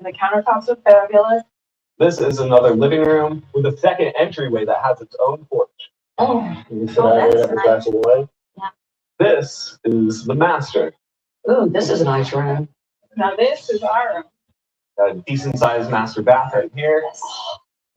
And the countertops are fabulous. This is another living room with a second entryway that has its own porch. Oh, You can sit out here and glass of wine. Yeah. This is the master. Ooh, this is a nice room. Now this is our room. A decent sized master bath right here.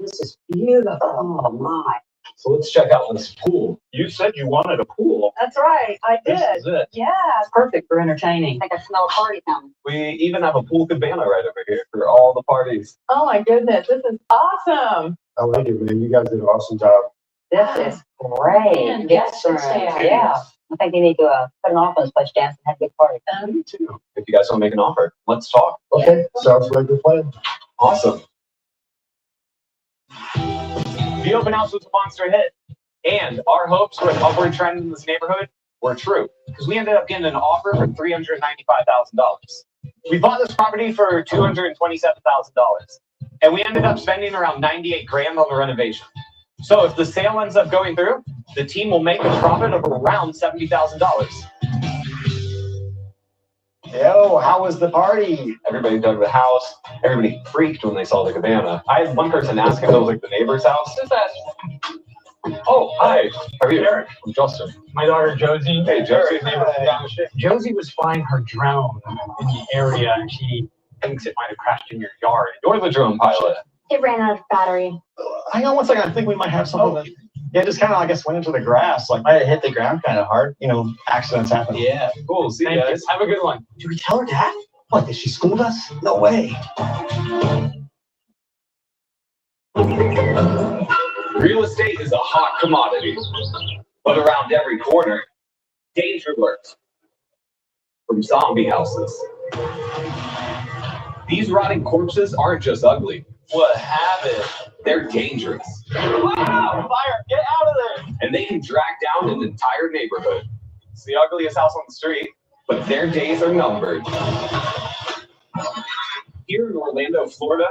This is beautiful. Oh my. So let's check out this pool. You said you wanted a pool. That's right, I did. This is it. Yeah. It's perfect for entertaining. I think I smell a party coming. We even have a pool cabana right over here for all the parties. Oh my goodness, this is awesome. I like it, man. You guys did an awesome job. This is great. And Guest room. downstairs. Yeah. I think they need to put an offer on this place, dance, and have a good party. Me too. If you guys want to make an offer, let's talk. Okay, sounds like a plan. Awesome. The open house was a monster hit, and our hopes for an upward trend in this neighborhood were true, because we ended up getting an offer for $395,000. We bought this property for $227,000, and we ended up spending around $98,000 on the renovation. So if the sale ends up going through, the team will make a profit of around $70,000. Yo, how was the party? Everybody dug the house. Everybody freaked when they saw the cabana. I had one person ask if it was like the neighbor's house. Who's that? Oh, hi. How are you? Eric. I'm Justin. My daughter Josie. Hey, Josie. Josie was flying her drone in the area, and she thinks it might have crashed in your yard. You're the drone pilot. It ran out of battery. Hang on one second. I think we might have something. That, yeah, just kind of, I guess, went into the grass. Like, might have hit the ground kind of hard. You know, accidents happen. Yeah. Cool. See you Thank guys. you. Have a good one. Did we tell her dad? What, did she scold us? No way. Real estate is a hot commodity, but around every corner, danger lurks from zombie houses. These rotting corpses aren't just ugly. What happened? They're dangerous. Wow! Fire! Get out of there! And they can drag down an entire neighborhood. It's the ugliest house on the street, but their days are numbered. Here in Orlando, Florida,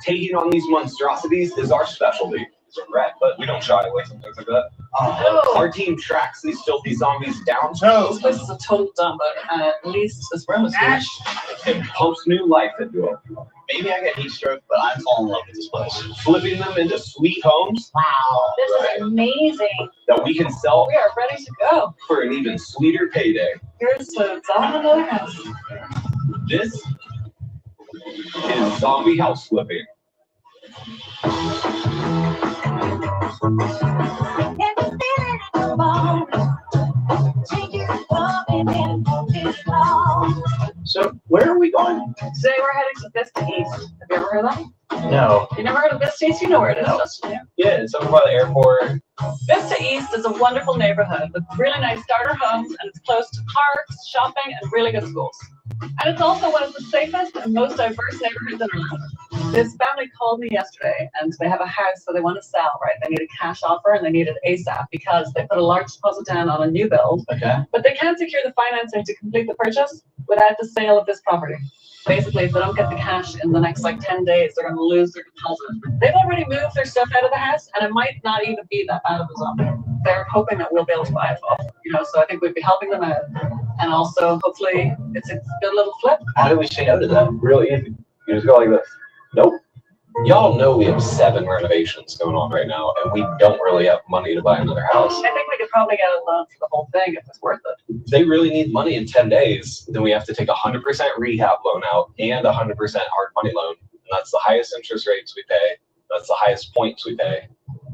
taking on these monstrosities is our specialty. It's a rat, but we don't shy away from things like that. Our team tracks these filthy zombies down. This place is a total dump, but at least this room is good. And pumps new life into them. Maybe I get heat stroke, but I'm falling in love with this place. Flipping them into sweet homes Wow. This is amazing. that we can sell We are ready to go. for an even sweeter payday. Here's to another house. This is zombie house flipping. So, where are we going? Today we're heading to Vista East. Have you ever heard of that? No. You never heard of Vista East? You know where it is, Justin. Yeah. Yeah, it's over by the airport. Vista East is a wonderful neighborhood with really nice starter homes, and it's close to parks, shopping, and really good schools. And it's also one of the safest and most diverse neighborhoods in Orlando. This family called me yesterday, and they have a house that they want to sell, right? They need a cash offer, and they need it ASAP because they put a large deposit down on a new build, Okay. but they can't secure the financing to complete the purchase without the sale of this property. Basically, if they don't get the cash in the next 10 days, they're going to lose their deposit. They've already moved their stuff out of the house, and it might not even be that bad of a zombie. They're hoping that we'll be able to buy it off, so I think we'd be helping them out. And also, hopefully, it's a good little flip. How do we say no to them? Real easy. You just go like this. Nope. Y'all know we have 7 renovations going on right now, and we don't really have money to buy another house. I think we could probably get a loan for the whole thing if it's worth it. If they really need money in 10 days, then we have to take 100% rehab loan out and 100% hard money loan. And that's the highest interest rates we pay. That's the highest points we pay.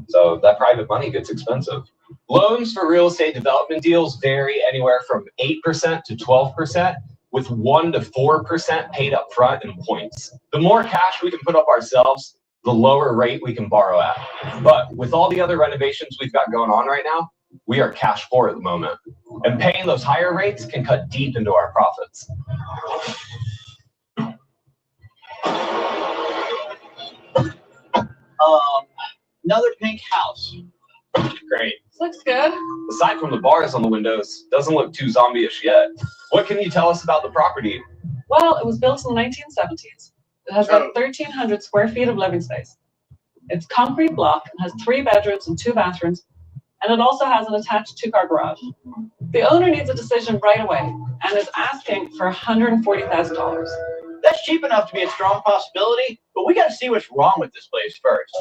So that private money gets expensive. Loans for real estate development deals vary anywhere from 8% to 12%, with 1 to 4% paid up front in points. The more cash we can put up ourselves, the lower rate we can borrow at. But with all the other renovations we've got going on right now, we are cash poor at the moment. And paying those higher rates can cut deep into our profits. Another pink house. Great. This looks good. Aside from the bars on the windows, doesn't look too zombie-ish yet. What can you tell us about the property? Well, it was built in the 1970s. It has about 1,300 square feet of living space. It's concrete block and has 3 bedrooms and 2 bathrooms, and it also has an attached 2-car garage. The owner needs a decision right away and is asking for $140,000. That's cheap enough to be a strong possibility, but we got to see what's wrong with this place first.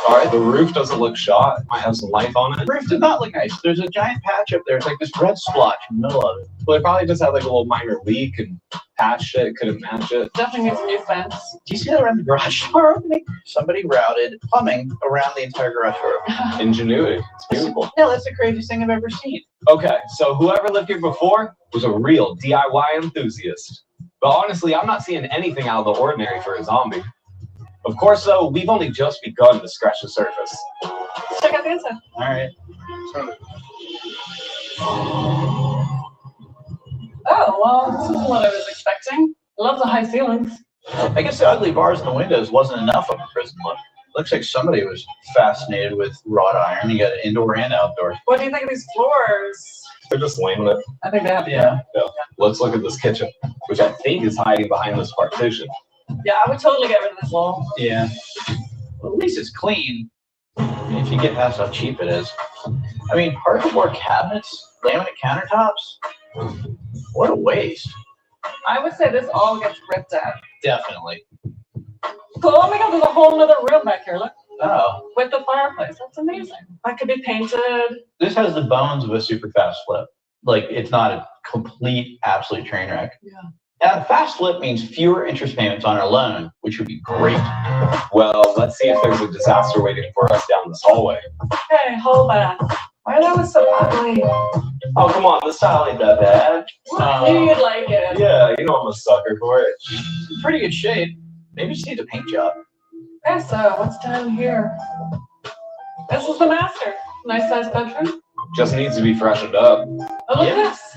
All right, the roof doesn't look shot. Might have some life on it. The roof does not look nice. There's a giant patch up there. It's like this red splotch in the middle of it. Well, they probably just had like a little minor leak and patched it, couldn't match it. Definitely needs a new fence. Do you see that around the garage door opening? Somebody routed plumbing around the entire garage door opening. Ingenuity. It's beautiful. No, that's the craziest thing I've ever seen. Okay, so whoever lived here before was a real DIY enthusiast. But honestly, I'm not seeing anything out of the ordinary for a zombie. Of course, though, we've only just begun to scratch the surface. Let's check out the inside. All right. Oh, well, this isn't what I was expecting. I love the high ceilings. I guess the ugly bars in the windows wasn't enough of a prison look. Looks like somebody was fascinated with wrought iron. You got indoor and outdoor. What do you think of these floors? They're just laminate. I think they have, Yeah. Let's look at this kitchen, which I think is hiding behind this partition. Yeah, I would totally get rid of this wall. Yeah. Well, at least it's clean. If you get past how cheap it is. I mean, particle board cabinets, laminate countertops. What a waste. I would say this all gets ripped out. Definitely. Cool, oh my god, there's a whole other room back here, look. Oh. With the fireplace, that's amazing. That could be painted. This has the bones of a super fast flip. Like, it's not a complete, absolute train wreck. Yeah. And a fast flip means fewer interest payments on our loan, which would be great. Well, let's see if there's a disaster waiting for us down this hallway. Hey, hold back. Why that was so ugly? Oh, come on, the style ain't that bad. I knew you'd like it. Yeah, you know I'm a sucker for it. It's in pretty good shape. Maybe just needs a paint job. Okay, so what's down here? This is the master. Nice sized bedroom. Just needs to be freshened up. Oh, look Yeah. at this.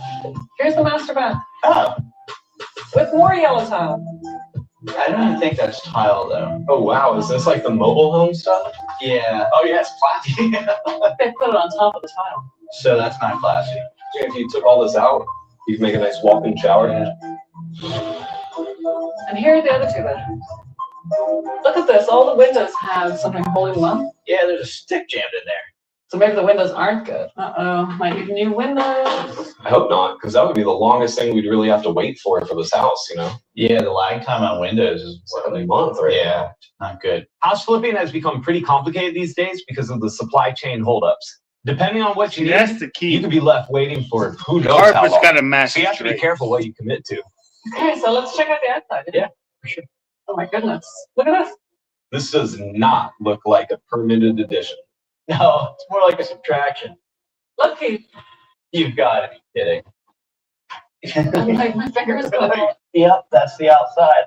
Here's the master bath Oh, with more yellow tile. I don't even think that's tile, though. Oh, wow, is this like the mobile home stuff? Yeah. Oh, yeah, it's classy. They put it on top of the tile. So that's not classy. If you took all this out, you could make a nice walk-in shower. And here are the other two bedrooms. Look at this. All the windows have something holding them up. Yeah, there's a stick jammed in there. So maybe the windows aren't good. Uh-oh. Might need new windows. I hope not, because that would be the longest thing we'd really have to wait for this house, you know? Yeah, the lag time on Windows is It's like a month, right? Yeah, not good. House flipping has become pretty complicated these days because of the supply chain holdups. Depending on what you See, that's need, the you key. could be left waiting for who The knows how carpet's long. got a massive So you have to be tray. careful what you commit to. Okay, so let's check out the outside. Yeah, for sure. Oh my goodness. Look at this. This does not look like a permitted addition. No, it's more like a subtraction. Look, Keith. You've got to be kidding. I'm like, my fingers go. Yep, that's the outside.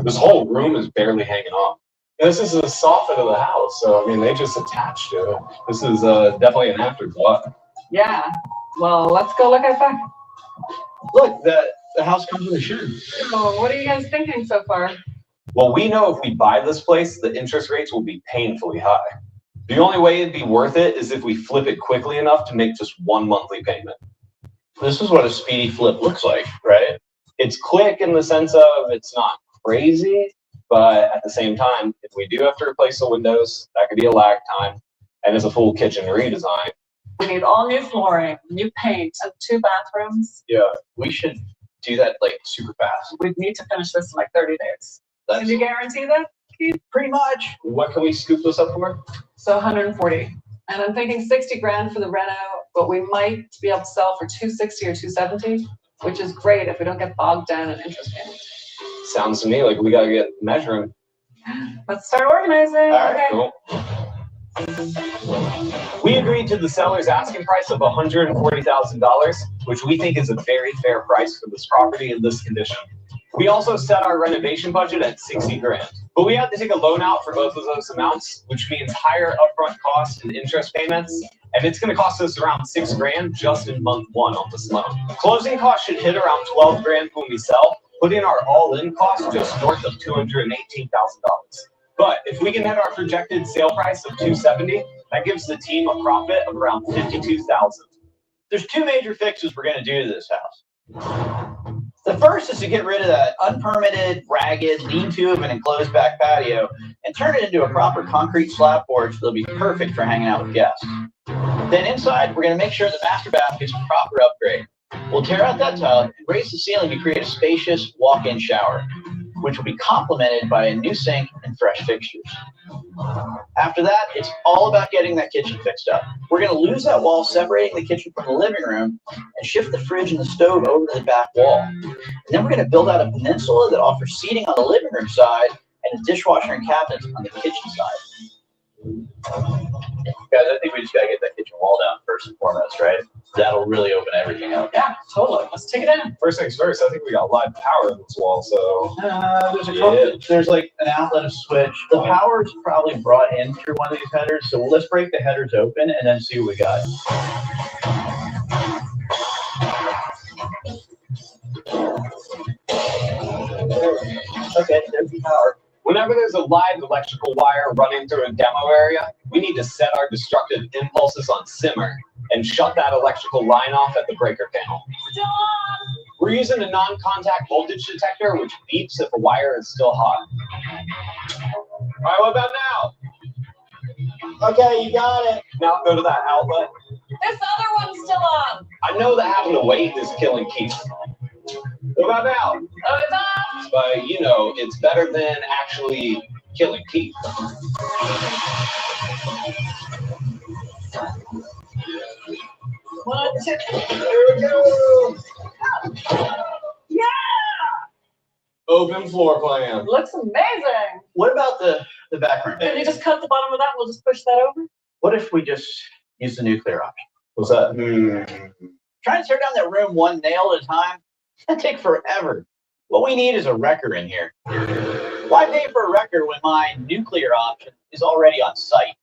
This whole room is barely hanging on. This is the soffit of the house, so I mean, they just attached to it. This is definitely an afterthought. Yeah. Well, let's go look outside. Look, the house comes with a shed. So what are you guys thinking so far? Well, we know if we buy this place, the interest rates will be painfully high. The only way it'd be worth it is if we flip it quickly enough to make just one monthly payment. This is what a speedy flip looks like, right? It's quick in the sense of it's not crazy, but at the same time, if we do have to replace the windows, that could be a lag time, and it's a full kitchen redesign. We need all new flooring, new paint, and 2 bathrooms. Yeah, we should do that like super fast. We need to finish this in like 30 days. That's Can you guarantee that? pretty much. What can we scoop this up for? So 140. And I'm thinking 60 grand for the reno, but we might be able to sell for 260 or 270, which is great if we don't get bogged down in interest payments. Sounds to me like we gotta get measuring. Let's start organizing. All right, Okay. Cool. We agreed to the seller's asking price of $140,000, which we think is a very fair price for this property in this condition. We also set our renovation budget at 60 grand, but we had to take a loan out for both of those amounts, which means higher upfront costs and interest payments. And it's going to cost us around 6 grand just in month 1 on this loan. Closing costs should hit around 12 grand when we sell, putting our all-in cost just north of $218,000. But if we can hit our projected sale price of 270, that gives the team a profit of around 52,000. There's 2 major fixes we're going to do to this house. The first is to get rid of that unpermitted, ragged, lean-to of an enclosed back patio and turn it into a proper concrete slab porch that'll be perfect for hanging out with guests. Then inside, we're going to make sure the master bath gets a proper upgrade. We'll tear out that tub and raise the ceiling to create a spacious walk-in shower, which will be complemented by a new sink and fresh fixtures. After that, it's all about getting that kitchen fixed up. We're going to lose that wall separating the kitchen from the living room and shift the fridge and the stove over to the back wall. And then we're going to build out a peninsula that offers seating on the living room side and a dishwasher and cabinets on the kitchen side. Guys, I think we just got to get that kitchen wall down first and foremost, right? That'll really open everything up. Yeah, totally. Let's take it in. First things first, I think we got live power in this wall, so. There's a couple, there's like an outlet, a switch. The power is probably brought in through one of these headers, so let's break the headers open and then see what we got. Okay, there's the power. Whenever there's a live electrical wire running through a demo area, we need to set our destructive impulses on simmer and shut that electrical line off at the breaker panel. Still on. We're using a non-contact voltage detector, which beeps if a wire is still hot. All right, what about now? Okay, you got it. Now go to that outlet. This other one's still on. I know that having to wait is killing Keith. What about now? Oh, it's off. But, you know, it's better than actually killing Keith. One, two. Here we go. Yeah. Open floor plan. Looks amazing. What about the back room? Can you just cut the bottom of that? We'll just push that over. What if we just use the nuclear option? What's that? Trying to tear down that room one nail at a time? That'd take forever. What we need is a wrecker in here. Why pay for a wrecker when my nuclear option is already on site?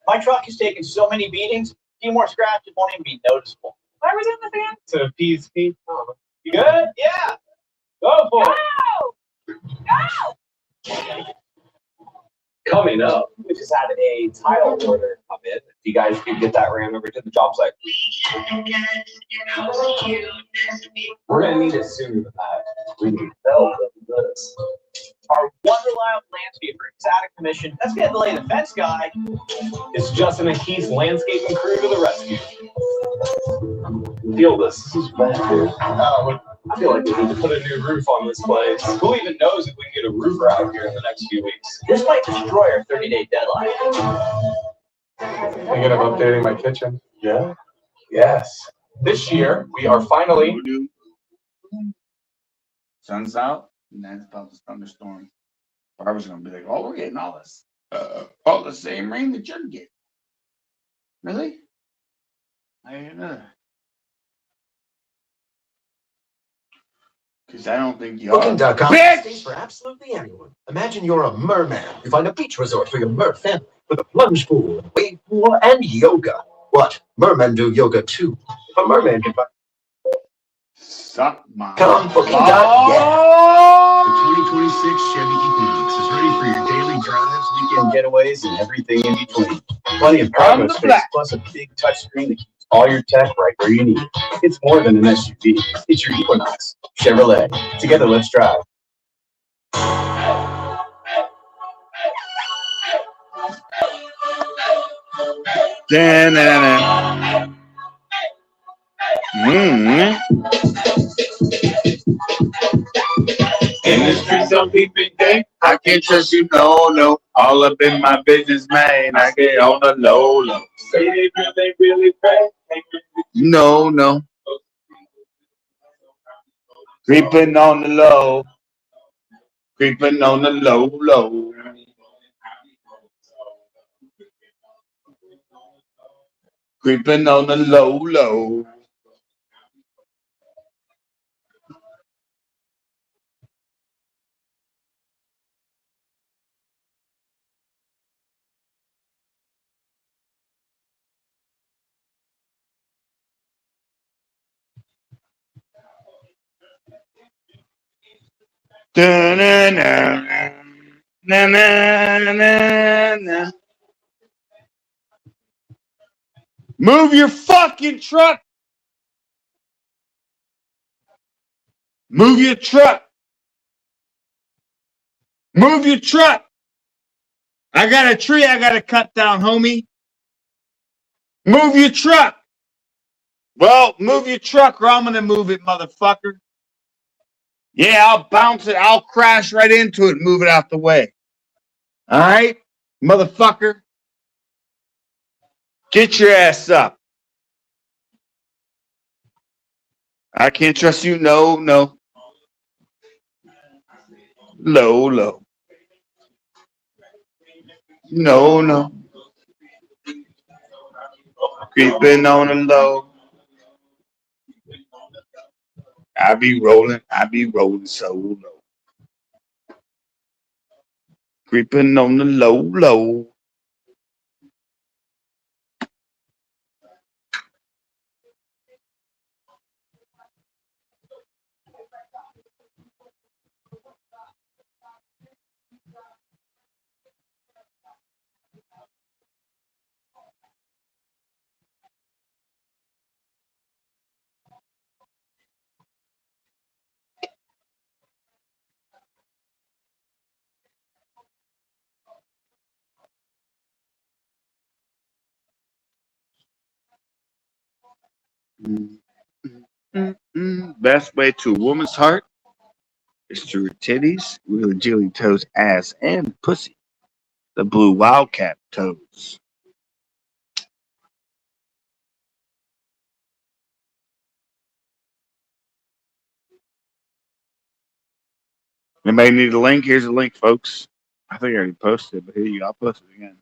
My truck has taken so many beatings, a few more scratches won't even be noticeable. Why are we doing this again? To appease Keith. Oh. You good? Yeah. Go for it. Go! Coming up, we just had a tile order come in. If you guys could get that ran over to the job site. We're gonna need it sooner than that. We need help with this. Our one reliable landscaper is out of commission. That's gonna delay the fence guy. It's Justin and Keith's landscaping crew to the rescue. Feel this. This is bad, dude. I feel like we need to put a new roof on this place. Who even knows if we can get a roofer out here in the next few weeks? This might destroy our 30-day deadline. Thinking of updating my kitchen. Yeah. Yes. This year we are finally. Sun's out, and that's about to thunderstorm. Barbara's gonna be like, "Oh, we're getting all this, all the same rain that you're getting." Really? I didn't know that. Because I don't think you are. Booking.com Bitch! stays for absolutely anyone. Imagine you're a merman. You find a beach resort for your mer family with a plunge pool, wave pool, and yoga. What? Mermen do yoga too. If a merman can find. Suck my. Come on, Booking.com. Oh! The 2026 Chevy Equinox is ready for your daily drives, weekend getaways, and everything in between. Plenty of From cargo the space, black. plus a big touchscreen that keeps all your tech right where you need it. It's more than an SUV. It's your Equinox. Chevrolet. Together, let's drive. Da-na-na. In the streets, some people think I can't trust you, no. All up in my business, man. I get on the low. Say they really pray. No. Creeping on the low. Creeping on the low. Creeping on the low. Da-na-na. Na-na-na-na. Move your fucking truck. Move your truck. Move your truck. I got a tree I got to cut down, homie. Move your truck. Well, move your truck or I'm going to move it, motherfucker. Yeah, I'll bounce it. I'll crash right into it and move it out the way. All right, motherfucker. Get your ass up. I can't trust you. No, no. Low, low. No, no. Creeping on the low. I be rolling so low. Creeping on the low, low. Best way to a woman's heart is through her titties, really jelly toes, ass, and pussy. The blue wildcat toes. Anybody need a link? Here's a link, folks. I think I already posted it, but here you go. I'll post it again.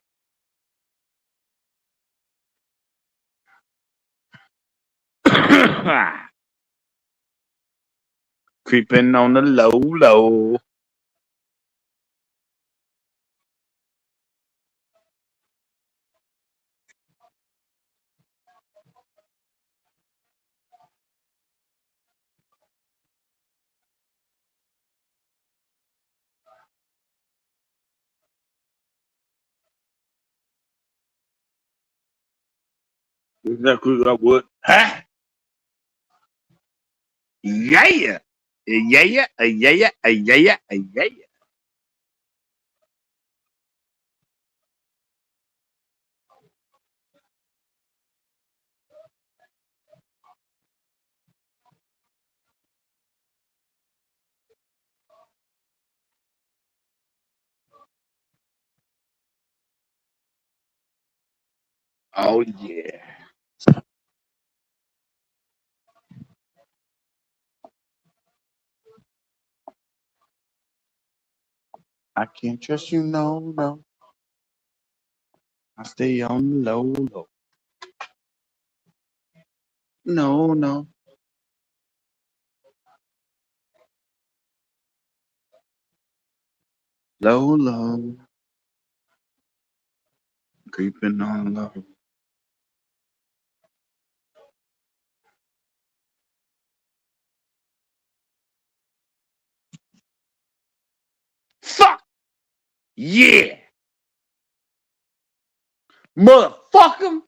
Creeping on the low, low. Exactly what I would. Huh? Yeah. Yeah. Yeah. Yeah. Yeah. Yeah. Oh yeah. I can't trust you, no, no. I stay on the low, low. No, no. Low, low. Creeping on low. Fuck! Yeah! Motherfucker!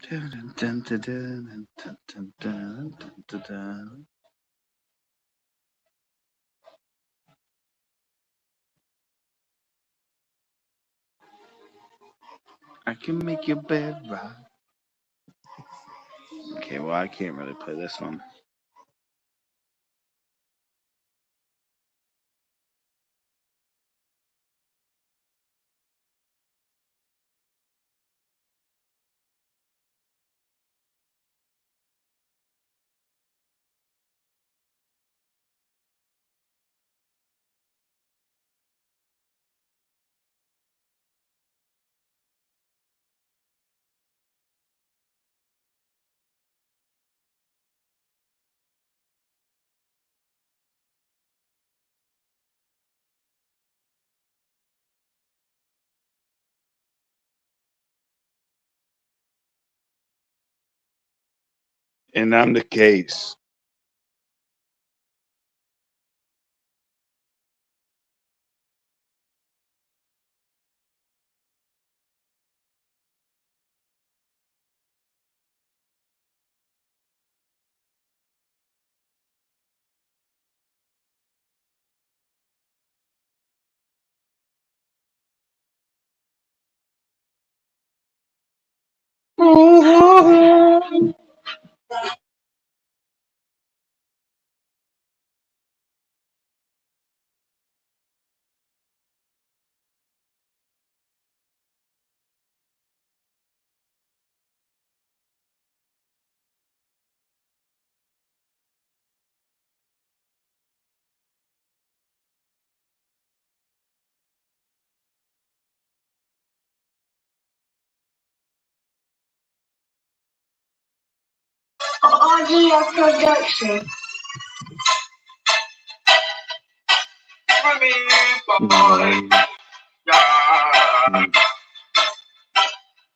Dun, dun, dun, dun, dun, dun, dun, dun, dun, dun. I can make your bed rock. Okay, well, I can't really play this one. And I'm the case.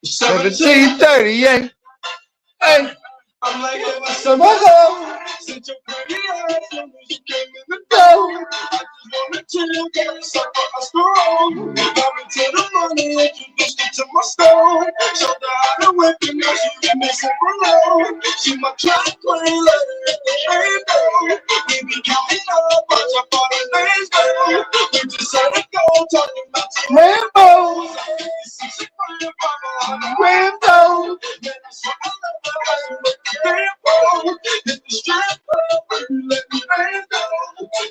$17.38. Hey, I'm like, hey, what's up, hello? Since your pretty ass, soon as you came in the door, I just wanna chill, get a suck for a stroll. Got me to the money, introduced me to my store. Showed her how to whip it, now she get me super low. She my track queen, let her hit the rainbow. We be counting up, watch how far the lanes go. We just had to go, talking about some rainbows. She put on the rainbow. Then I saw her love her. Rainbow, hit the strip club, let me rainbow.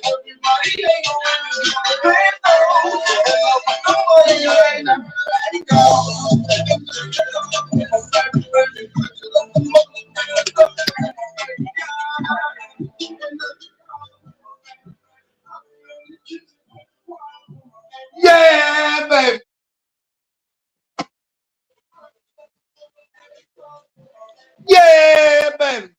Everybody ain't gonna rainbow. And I want nobody, I ain't never let it go. Yeah, baby. Yeah, baby.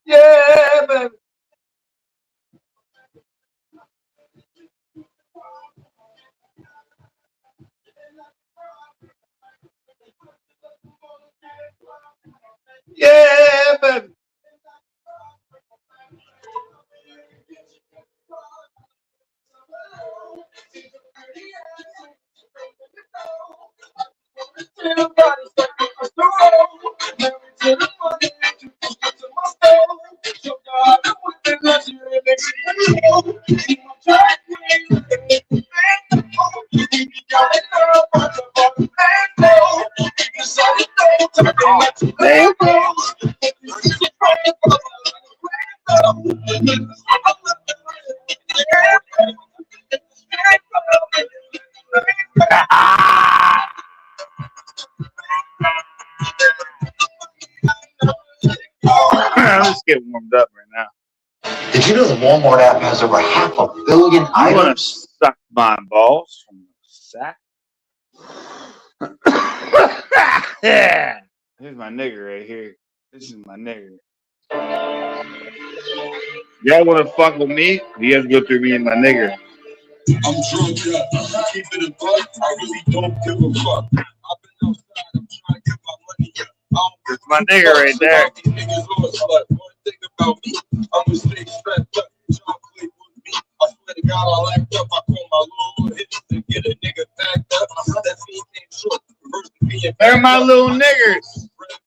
Yeah, baby. Yeah, baby. Let's get warmed up right now. Did you know the Walmart app has over 500 million I want to items? suck my balls from the sack. Yeah. Here's my nigger right here. This is my nigger. Y'all want to fuck with me? You have to go through me and my nigger. I'm drunk up, keep it a buck. I really don't give a fuck. I've been outside, I'm trying to get my money up. That's my nigger right there. These niggas lost, but one thing about me, I'm a stay strapped up. Trying to play with me. I swear to God, I lacked up. I call my little hits to get a nigga backed up. That scene came short. First to being They're my little niggers.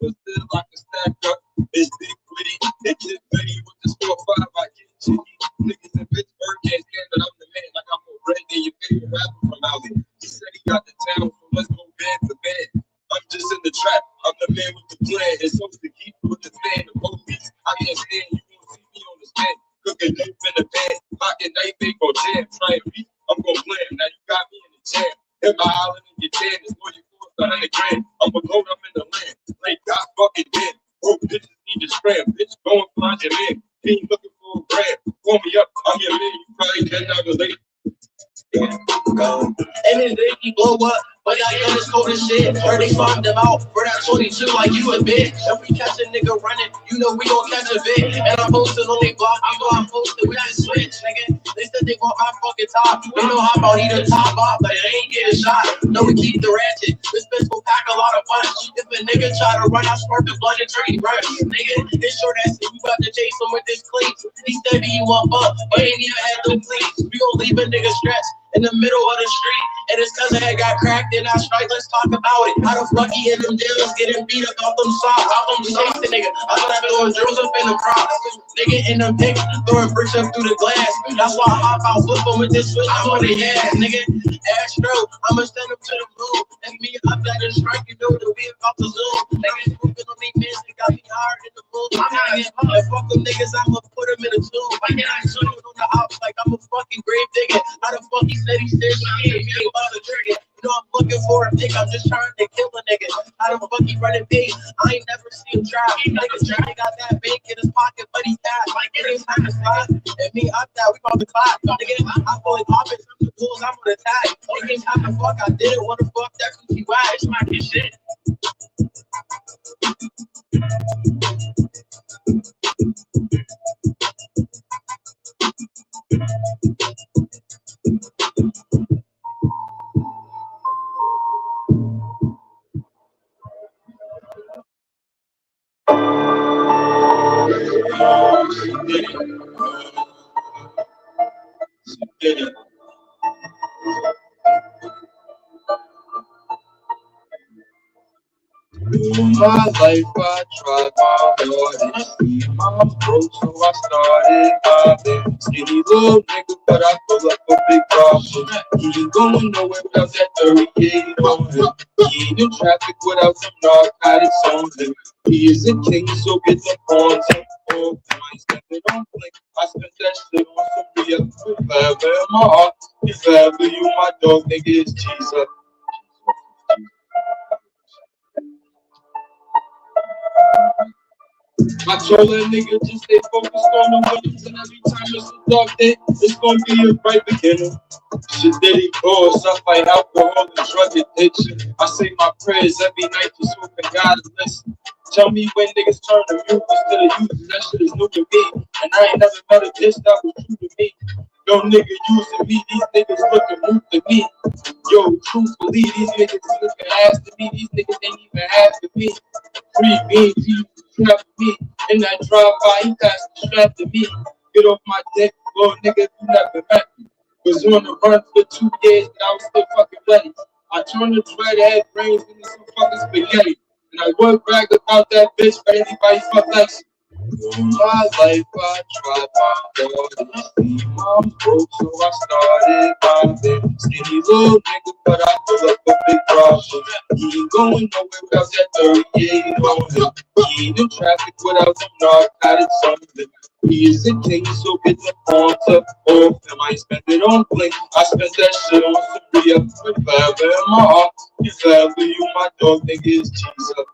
but still I can stack up. It's big pretty. It get pretty with the score 5. I get jiggy. Niggas in Pittsburgh can't stand that I'm the man. Like I'm a red than your favorite rapper from Alley. He said he got the town, so let's go bed to bed. I'm just in the trap. I'm the man with the plan. It's supposed to keep with the stand. The police, I can't stand. You won't see me on the stand. Cooking dope in the pan. Pocket knife, they go jam. Try and beat. I'm gonna blam. Now you got me in the jam. Hit my island in your jam. It's more you forced 100 grand. I'm a goat. I'm in the land. Like God fucking dead. Broke bitches need to scram. Bitch, go and find your man. He ain't looking for a brand. Call me up. I'm your man. You probably 10 hours late. And then they blow up, but I got this cold as shit. Heard they farmed them out for that 22 like you a bitch. If we catch a nigga running, you know we gon' catch a bit. And I'm posted on they block, you know I'm posted with that switch, nigga. They said they want my fucking top. They know how about he the top off, but they ain't getting shot. No, we keep the ratchet. This bitch will pack a lot of punch. If a nigga try to run, I spark the blood and tree rush. Nigga, this short ass we about to chase him with this cleats. He said he want fuck, but ain't even had no cleats. We gon' leave a nigga stretch. in the middle of the street. And his cousin had got cracked and I strike, let's talk about it. How the fuck he in them deals getting beat up off them socks? How them chase the nigga? I thought I throwing drills up in the cross. Nigga in them picks, throwing bricks up through the glass. That's why I hop out flipping with this switch. I'm on the ass, nigga. Astro, I'ma send him to the moon. And me up that and strike, you know that we about to zoom. Niggas moving on these men, they got me hard in the moon. And fuck them niggas, I'ma put them in a tomb. Like I shoot on the house like I'm a fucking grave digger. How the fuck he said he said she ain't me about the trigger? You know I'm looking for a dick, I'm just trying to kill a nigga. How the fuck he running big? I ain't never seen him try. Niggas try, he got that bank in his pocket, but he got like it ain't time to slide. And me up that, we on the clock. Nigga, I fully popping some tools, I'm on the tag. Nigga, how the fuck I didn't wanna fuck that coochie wide. It's my good shit. All my life I tried my hardest. I'm broke, so I started mobbing. Skinny little nigga, but I pull up a big problem. He ain't going nowhere without that 38 on him. He ain't in traffic without some narcotics on him. He is a king, so get the pawns and off. I ain't spend it on blink. I spent that shit on some real. Forever in my heart. If ever you my dog, nigga, it's Jesus. I told that nigga just stay focused on the winners, and every time it's a dark day, it's gonna be a bright beginning. Shit that he goes up like alcohol and drug addiction. I say my prayers every night just hoping God is listen. Tell me when niggas turn the mute instead of using that shit is new to me. And I ain't never met a bitch that was true to me. No nigga using me, these niggas looking rude to me. Yo, truthfully, these niggas looking ass to me. These niggas ain't even half to me. Free beans, he used to trap me. In that drive-by, he passed the strap to me. Get off my dick, little nigga, you never met me. Was on the run for 2 years, but I was still fucking ready. I turned the dreadhead brains into some fucking spaghetti. And I would brag about that bitch for anybody fuck like she. All my life I tried my hardest. Mom's broke, so I started mobbing. Skinny little nigga, but I pull up a big problem. He ain't going nowhere without that 38 on him. He ain't in traffic without some narcotics on him. He is a king, so get the pawns up off him. I ain't spend it on blink. I spent that shit on some real. Forever in my heart. If ever you my dog, nigga, it's Jesus.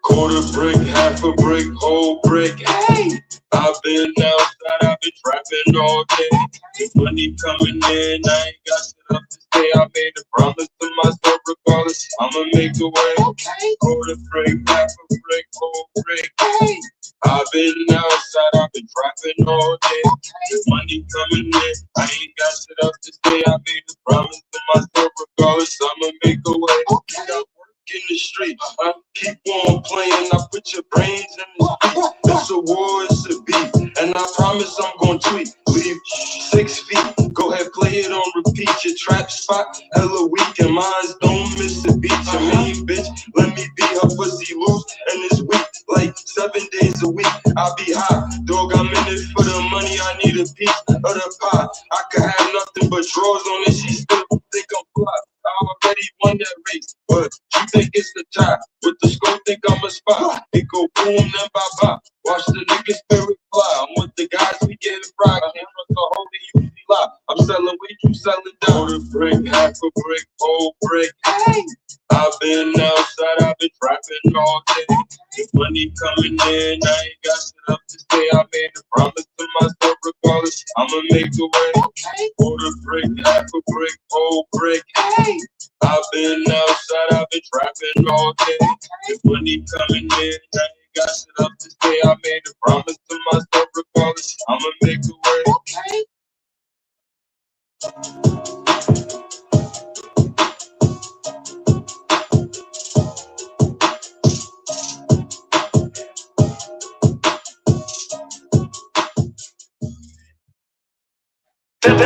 Quarter brick, half a brick, whole brick. Hey, I've been outside, I've been trapping all day. Money coming in, I ain't got shit up to say. I made a promise to myself, regardless, I'ma make a way. Okay. Quarter brick, half a brick, whole brick. Hey, I've been outside, I've been trapping all day. Money coming in, I ain't got shit up to say. I made a promise to myself, regardless, I'ma make a way. Okay. In the street, I keep on playing. I put your brains in the street. It's a war, it's a beat, and I promise I'm gonna tweet. Leave 6 feet. Go ahead, play it on repeat. Your trap spot, hella weak, and mines don't miss a beat. You mean, bitch, let me be her pussy loose, and it's weak. Like 7 days a week, I'll be hot. Dog, I'm in it for the money. I need a piece of the pie. I could have nothing but drawers on it. She still think I'm fly. I already won that race, but you think it's the tie. With the scope, think I'm a spy. It go boom, then bye-bye. Watch the niggas spirit fly. I'm with the guys, we getting fried. I can't trust the whole thing, you lie. I'm selling weed, you selling down. Quarter brick, half a brick, whole brick. Hey, I've been outside, I've been trapping all day. The money coming in, I ain't got shit up to say. I made a promise to myself, regardless, I'ma make a way. Quarter brick, half a brick, whole brick. Hey, I've been outside, I've been trapping all day. The money coming in, I ain't got shit up to say. I made a promise to myself, regardless, I'ma make a way.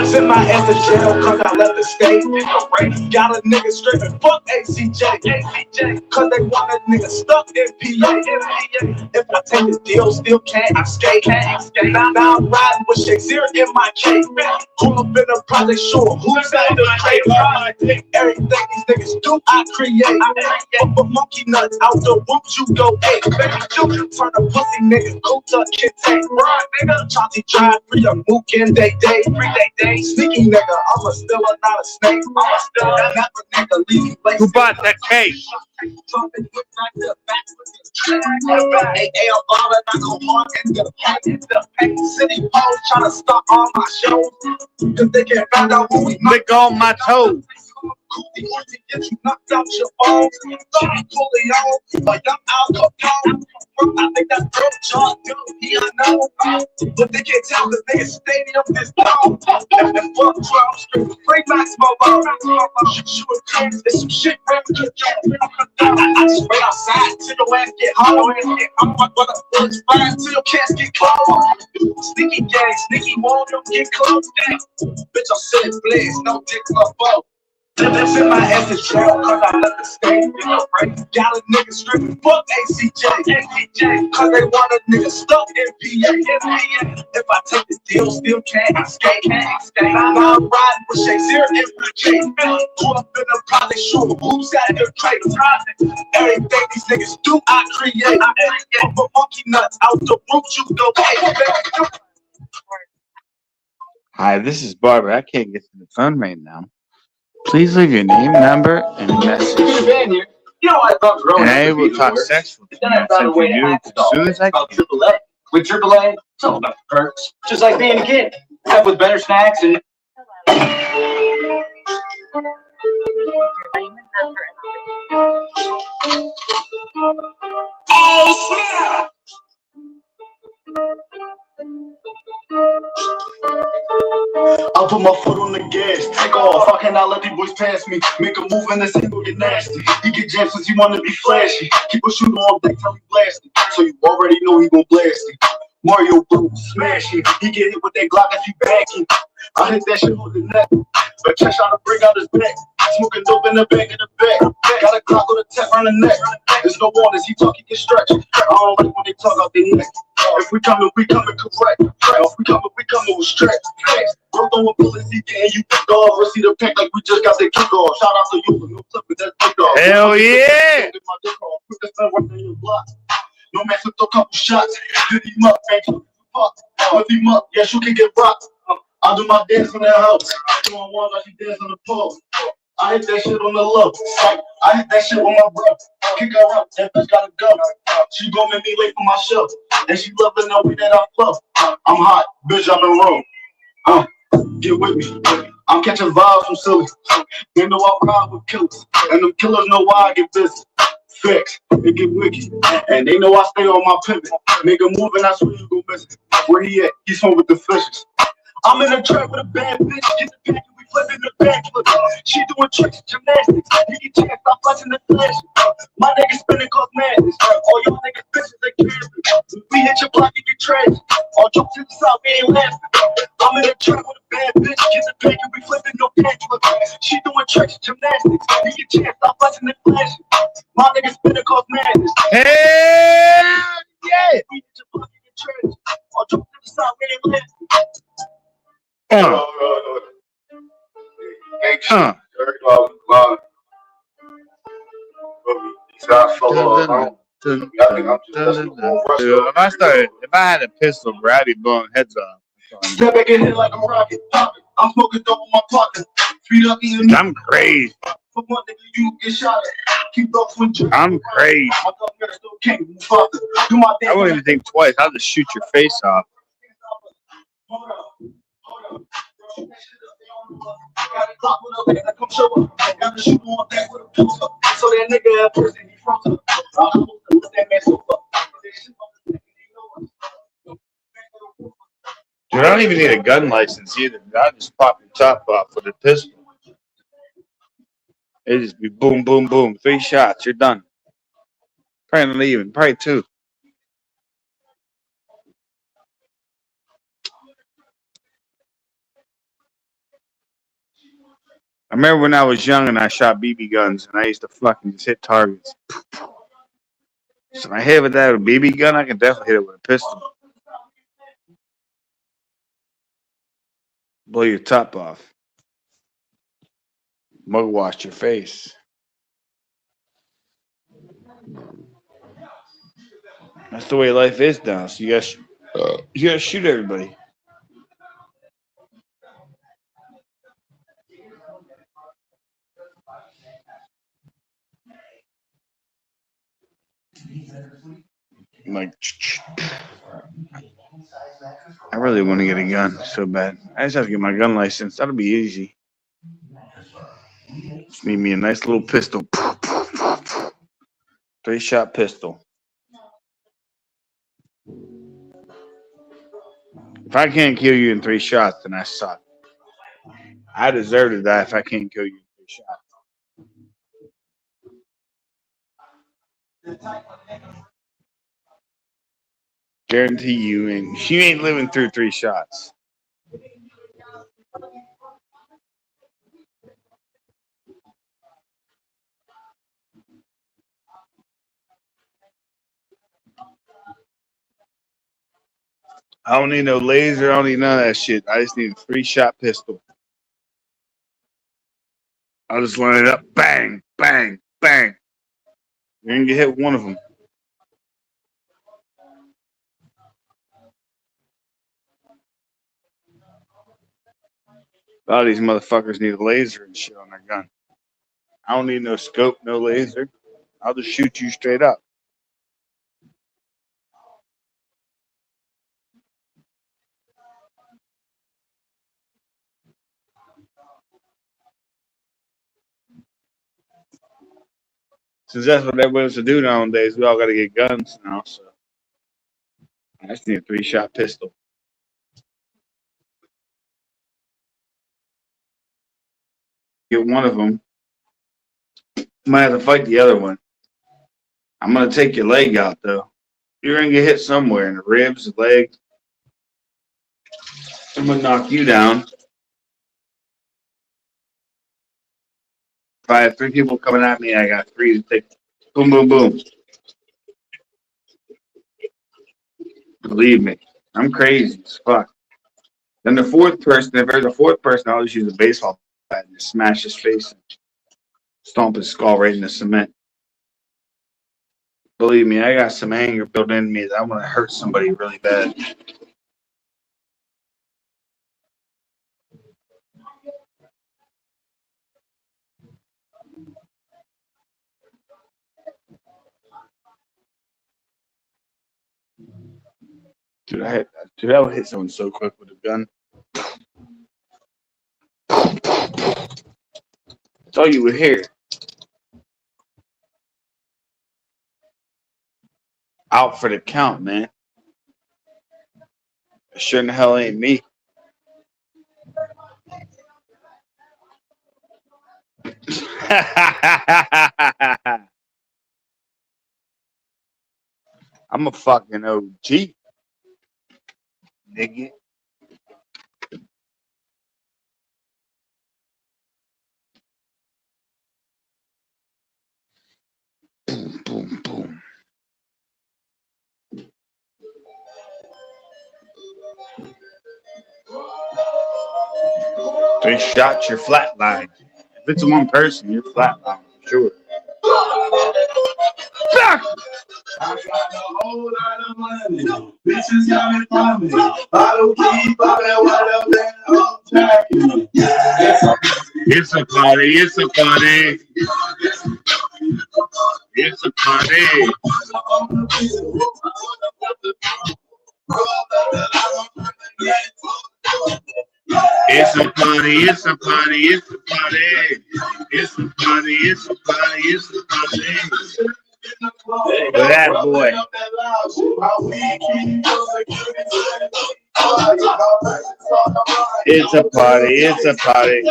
Sent my ass to jail cause I left the state. Got a nigga screaming, fuck ACJ. Cause they want a nigga stuck in PA. If I take the deal, still can't escape. Now I'm riding with Shakespeare in my cake. Pull up in a project, sure, who's out the crate? Everything these niggas do, I create. But monkey nuts out the roof, you go eight. You turn a pussy nigga, cool to kid take. Chauncey drive, free a mook in day. Sneaky nigga, I'm a stiller, not a snake. I'm a stiller, not a nigga, leave me. Who bought that cake? Hey, I'm ballin', I go hard in the paint. City hoes tryna stop all my shows. Cause they can't find out who we lick on my toes. Get you knocked out your bones. Fully on, like I'm Al Capone. I think that's Earl John, dude, he I know. But they can't tell the nigga stadium is down. And fuck 12 street, free maximum low. Shoot crazy, there's some shit I just wait outside till your ass get hollow. I'm my brother, bullets fire till your casket closed. Sneaky gang, sneaky wall, don't get close. Bitch, I'm silly blaze, no dick or bow. Sent my ass to jail cause I left the state. Got a nigga screaming, fuck ACJ. Cause they want a nigga stuck in PA. If I take the deal, still can't escape. Now I'm riding with Shakespeare in my case. Pull up in a project, sure, who's out the crate? Everything these niggas do, I create. But monkey nuts out the roof, you go. Hi, this is Barbara. I can't get to the phone right now. Please leave your name, number, and a message. You know, I thought growing And up I would will be talk the worst. sexual to Then you I and found a send way for to you hack as it all. soon as I Called can. AAA. With AAA, it's all about perks. Just like being a kid. Except with better snacks and... Oh, snap! I'll put my foot on the gas, take off. I cannot let these boys pass me. Make a move and this ain't gonna get nasty. He get jammed since he wanna be flashy. Keep a shooter on deck till he blasting. So you already know he gon' blast it. Mario Blue, smash it. He get hit with that Glock if you back him. I hit that shit on the neck. But check out to bring out his back. Smoking dope in the back of the back. Got a Glock with a tap on the neck. There's no warnings, he talking get stretched. I don't like when they talk out their neck. If we coming correct. If we coming with stretch. Bro, throwing bullets, he getting you picked off. Receive the pack like we just got the kick off. Shout out to you for no clip, but that's picked off. Hell yeah! No man took a couple shots. Hit him up, man. Lift him up, yes, you can get rocked. I do my dance in the house. Doing one like she dance on the pole. I hit that shit on the low. I hit that shit with my bro. Kick her up, that bitch gotta go. She gon' make me late for my show. And she loving the way that I flow. I'm hot, bitch, I'm in room. Get with me. I'm catching vibes from silly. They know I ride with killers. And them killers know why I get busy. Fix, it get wicked. And they know I stay on my pivot. Make a move and I swear you gon' miss it. Where he at? He's home with the fishes. I'm in a trap with a bad bitch. Get the pack and we flipping the back. She doing tricks, gymnastics. You can check, stop flashing the flash. My niggas spinning cause madness. All y'all niggas bitches they camping. We hit your block and get trashed. All jokes to the side, we ain't laughing. I'm in a trap with a bad bitch. Get the pack and we flipping no back. She doing tricks, gymnastics. You can check, stop flashing the flash. My niggas spinning cause madness. Hell yeah! We hit your block and get trashed. All jokes to the side, we ain't laughing. If I had a pistol, bro, I'd be blowing heads off. Step back in here like I'm rocket. I'm smoking dope with my partner. Speed up even. I'm crazy. For one nigga, you get shot at. Keep up with you. I'm crazy. My dog never still can't move faster. Do my I dance. wouldn't even think twice. I'll just shoot your face off. Hold up. Hold up. Got a clock with a man, come show up. Got the shoot on that with a pistol. So that nigga at first and he fronts up. What's that man so fuck? Dude, I don't even need a gun license either. I'll just pop your top off with a pistol. It just be boom, boom, boom. 3 shots, you're done. Probably not even, probably 2. I remember when I was young and I shot BB guns and I used to fucking just hit targets. So if I hit with that with a BB gun, I can definitely hit it with a pistol. Blow your top off. Mug wash your face. That's the way life is now. So you gotta shoot everybody. Like, I really want to get a gun so bad. I just have to get my gun license. That'll be easy. Just need me a nice little pistol. 3-shot pistol. If I can't kill you in 3 shots, then I suck. I deserve to die if I can't kill you in 3 shots. Guarantee you, and she ain't living through 3 shots. I don't need no laser. I don't need none of that shit. I just need a 3-shot pistol. I'll just line it up. Bang, bang, bang. You're going to get hit with one of them. A lot of these motherfuckers need a laser and shit on their gun. I don't need no scope, no laser. I'll just shoot you straight up. Since that's what everybody wants to do nowadays, we all got to get guns now. So I just need a 3-shot pistol. Get one of them. Might have to fight the other one. I'm gonna take your leg out though. You're gonna get hit somewhere in the ribs, the leg. I'm gonna knock you down. If I have 3 people coming at me, I got 3 to take. Boom, boom, boom. Believe me, I'm crazy as fuck. Then the 4th person, if there's a 4th person, I'll just use a baseball bat and just smash his face and stomp his skull right in the cement. Believe me, I got some anger built in me that I want to hurt somebody really bad. Dude, I would hit someone so quick with a gun. That's all you would hear. Out for the count, man. It sure in the hell ain't me. I'm a fucking OG. Nigga. Boom, boom, boom. Three shots, you're flatline. If it's one person, you're flatline, sure. Fuck! I got a whole lot of money. Bitches got me funny. I don't keep popping what up there. It's a party, it's a party. It's a party. It's a party, it's a party, it's a party. It's a party, it's a party, it's a party. Look at that boy. It's a party, it's a party.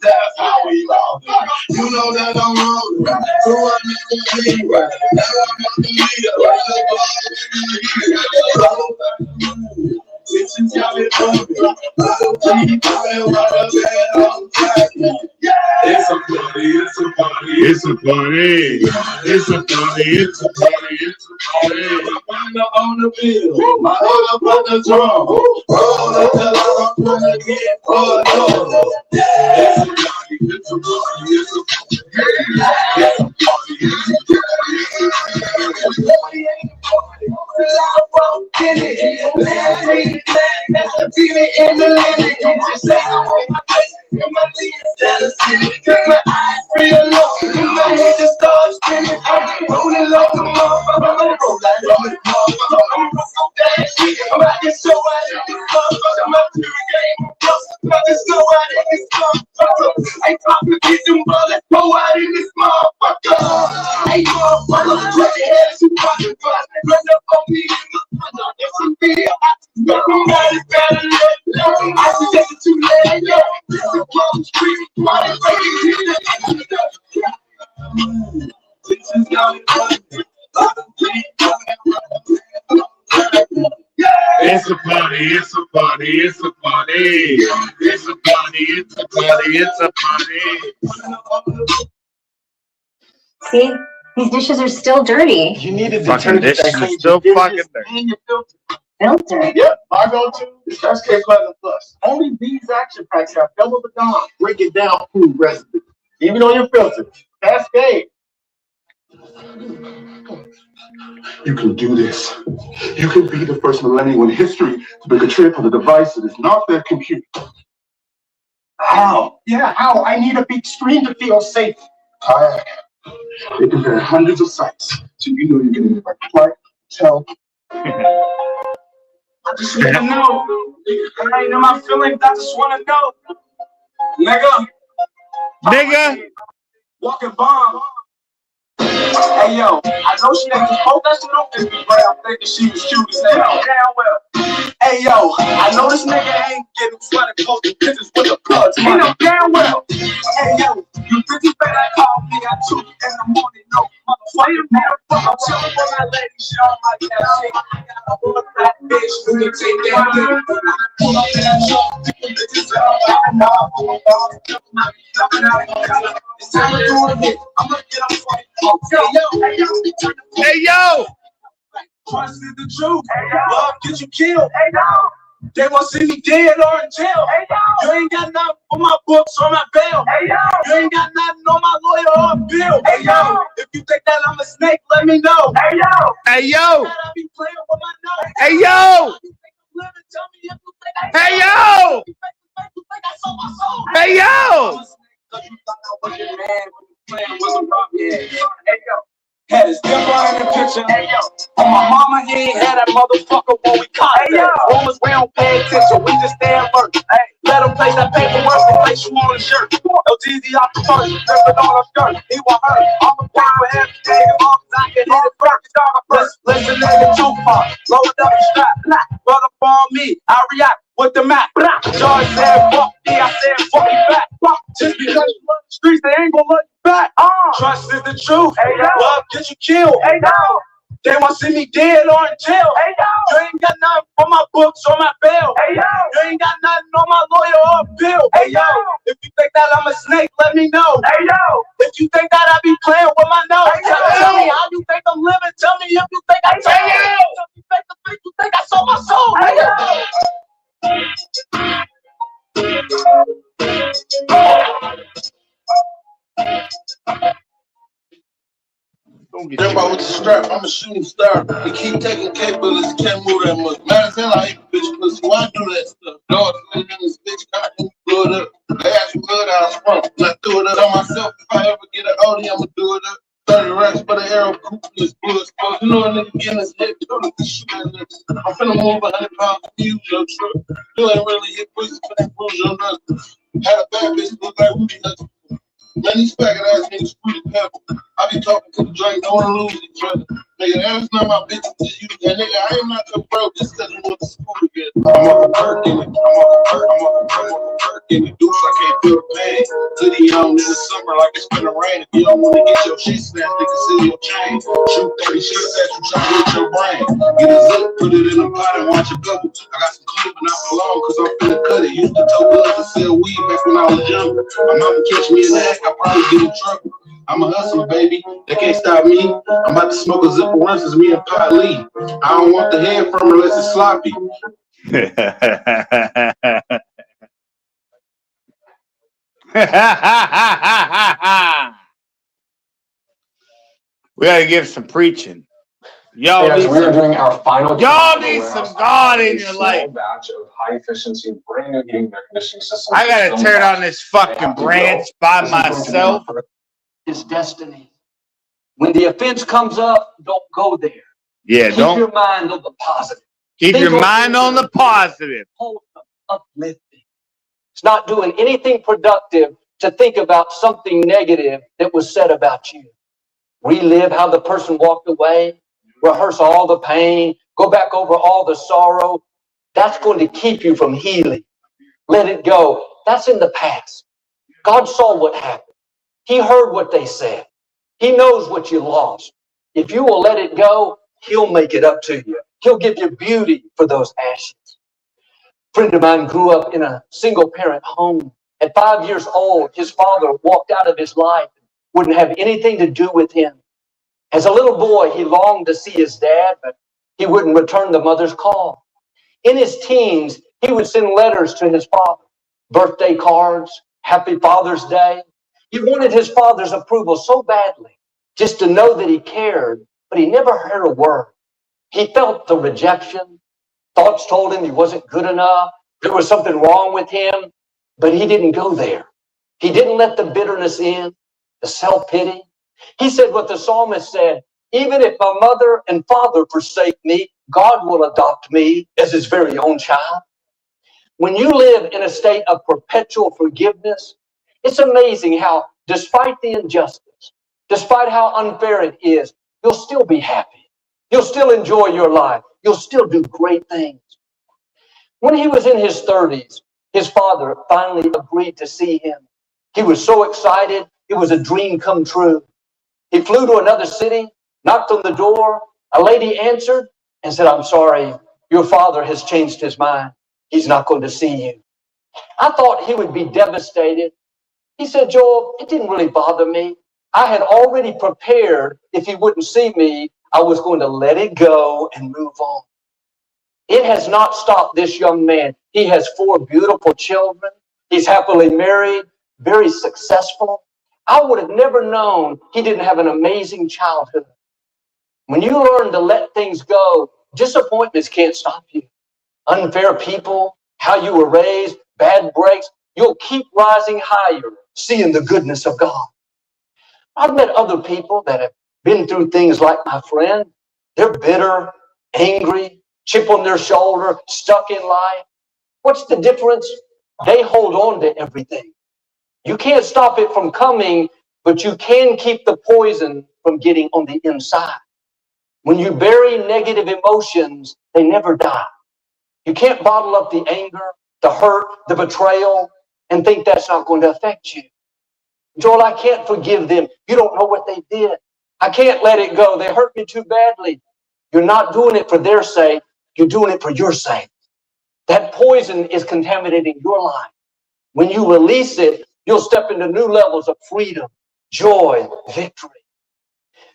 That's how we roll. You know that I'm rolling. So I make it be right. Now I'm the leader. Since y'all been moving, it's a party, it's a party, it's a party, it's a party, it's a party, it's a party. My on the bill, my head up on the drum. Roll up till I'm gonna get fucked up. It's a party, it's a party, it's a party. It's a party, it's a party. That's the beauty in the limit. Just say my face in my legs, that is it. My eyes real low, my head just starts spinning. I'm rolling like a motherfucker, I'm roll like a motherfucker. I'm so bad shit. I'm out here so out in this motherfucker. My pure game, I'm just so out in this motherfucker. Ain't talking to them bullets, go out in this motherfucker. Hey motherfucker, put your hands in fucking bust. Run up on me, it's a video. Somebody's better let go. I suggest it too late, yo. This is close street. Why they fucking hit it? This is how it runs. It's a party, it's a party, it's a party. It's a party, it's a party, it's a party. See, these dishes are still dirty. You need to Fucking dishes are still fucking dirty. Filter. Yep, I go to Best Case Pleasant Plus. Only these action packs have double the Dawn. Break it down food recipe. Even on your filter. Cascade. You can do this. You can be the first millennial in history to make a trip on a device that is not their computer. How? Yeah, how? I need a big screen to feel safe. Kayak. They compare hundreds of sites, so you know you're getting the right flight, hotel. I just wanna know. I ain't in my feelings, I just wanna know. Nigga. Walking bomb. Hey yo, I know she ain't just post that shit on Instagram thinking she was cute as hell. Damn well. Hey yo, I know this nigga ain't getting sweaty posting pictures with the plugs. He know damn well. Hey yo, you bitches better call me at 2 in the morning. No, motherfucker, I'm chilling with my lady. She don't like that shit. I got a whole black bitch who can take that dick. Pull up in that truck, bitches out. It's time to do it. I'm gonna get on fight. Hey yo! Trust is the truth. Love get you killed. They want to see me dead or in jail. You ain't got nothing for my books or my bail. You ain't got nothing on my lawyer or bill. If you think that I'm a snake, let me know. Hey yo! I be playing with my nose. Hey yo! Hey yo! Hey yo! Had his dimple in the picture. On my mama, he ain't had that motherfucker when we caught that. Rumors, we don't pay attention, we just stay alert. Let him play that paperwork and place you on the shirt. LGZ off the first, dripping on her skirt. He want her. I'm a pay for every day as long as I can hit it first. Listen to the Tupac, load up the strap. Run up on me, I react with the map. George said, fuck me, I said, fuck you back. Just because you love the streets, they ain't gonna love you back. Trust is the truth. Love get you killed. They want to see me dead or in jail. You ain't got nothing for my books or my bail. You ain't got nothing on my lawyer or bill. If you think that I'm a snake, let me know. If you think that I be playing with my nose, tell me how you think I'm living. Tell me if you think I tell you. You think I sold my soul, nigga. Everybody with the strap, I'm a shooting star. They keep taking capabilities, can't move that much. Man, tell I hate bitch pussy. Why do that stuff? Dog, in this bitch car, and blew it up. They asked me where I was from, and I threw it up on myself. If I ever get an OD, I'ma do it up. 30 racks for the arrow, coupe, this bullet spot. You know a nigga getting his head turned with this shit. I'm finna move 100 pounds to use your truck. You ain't really hit pussy for that bruise your nuts. Had a bad bitch look like Rudy Hudson. Man, these faggot ass niggas screw the pepper. I be talking to the drink, don't wanna lose each other. Nigga, that's not my bitch, just you. And nigga, I am not your bro, just cause you went to school together. I'm off a perk in it, I'm off a perk in the deuce, I can't feel the pain. Hoodie on in the summer like it's finna rain. If you don't wanna get your shit snatched, they can see your chain. Shoot 30 shots at you, try to hit your brain. Get a zip, put it in a pot and watch it bubble. I got some clip and I belong, cause I'm finna cut it. Used to tow gloves and sell weed back when I was younger. My mama catch me in the act, I probably get in trouble. I'm a hustler, baby. They can't stop me. I'm about to smoke a zip of once as me and Pot Lee. I don't want the head from her unless it's sloppy. We gotta give some preaching. Y'all As need we're some, doing our final. y'all need some God in your life. Batch of high efficiency, brand new heating air conditioning system. I gotta turn on this fucking branch by myself. His destiny. When the offense comes up, don't go there. Yeah, Keep don't your mind on the positive. keep your mind on the positive. Uplifting. It's not doing anything productive to think about something negative that was said about you. Relive how the person walked away, rehearse all the pain, go back over all the sorrow. That's going to keep you from healing. Let it go. That's in the past. God saw what happened. He heard what they said. He knows what you lost. If you will let it go, He'll make it up to you. He'll give you beauty for those ashes. A friend of mine grew up in a single-parent home. At 5 years old, his father walked out of his life, wouldn't have anything to do with him. As a little boy, he longed to see his dad, but he wouldn't return the mother's call. In his teens, he would send letters to his father, birthday cards, Happy Father's Day. He wanted his father's approval so badly, just to know that he cared, but he never heard a word. He felt the rejection. Thoughts told him he wasn't good enough. There was something wrong with him, but he didn't go there. He didn't let the bitterness in, the self-pity. He said what the psalmist said, even if my mother and father forsake me, God will adopt me as his very own child. When you live in a state of perpetual forgiveness, it's amazing how, despite the injustice, despite how unfair it is, you'll still be happy. You'll still enjoy your life. You'll still do great things. When he was in his 30s, his father finally agreed to see him. He was so excited. It was a dream come true. He flew to another city, knocked on the door. A lady answered and said, "I'm sorry, your father has changed his mind. He's not going to see you." I thought he would be devastated. He said, "Joel, it didn't really bother me. I had already prepared if he wouldn't see me, I was going to let it go and move on." It has not stopped this young man. He has 4 beautiful children. He's happily married, very successful. I would have never known he didn't have an amazing childhood. When you learn to let things go, disappointments can't stop you. Unfair people, how you were raised, bad breaks, you'll keep rising higher, seeing the goodness of God. I've met other people that have been through things like my friend. They're bitter, angry, chip on their shoulder, stuck in life. What's the difference? They hold on to everything. You can't stop it from coming, but you can keep the poison from getting on the inside. When you bury negative emotions, they never die. You can't bottle up the anger, the hurt, the betrayal, and think that's not going to affect you. Joel, I can't forgive them. You don't know what they did. I can't let it go. They hurt me too badly. You're not doing it for their sake. You're doing it for your sake. That poison is contaminating your life. When you release it, you'll step into new levels of freedom, joy, victory.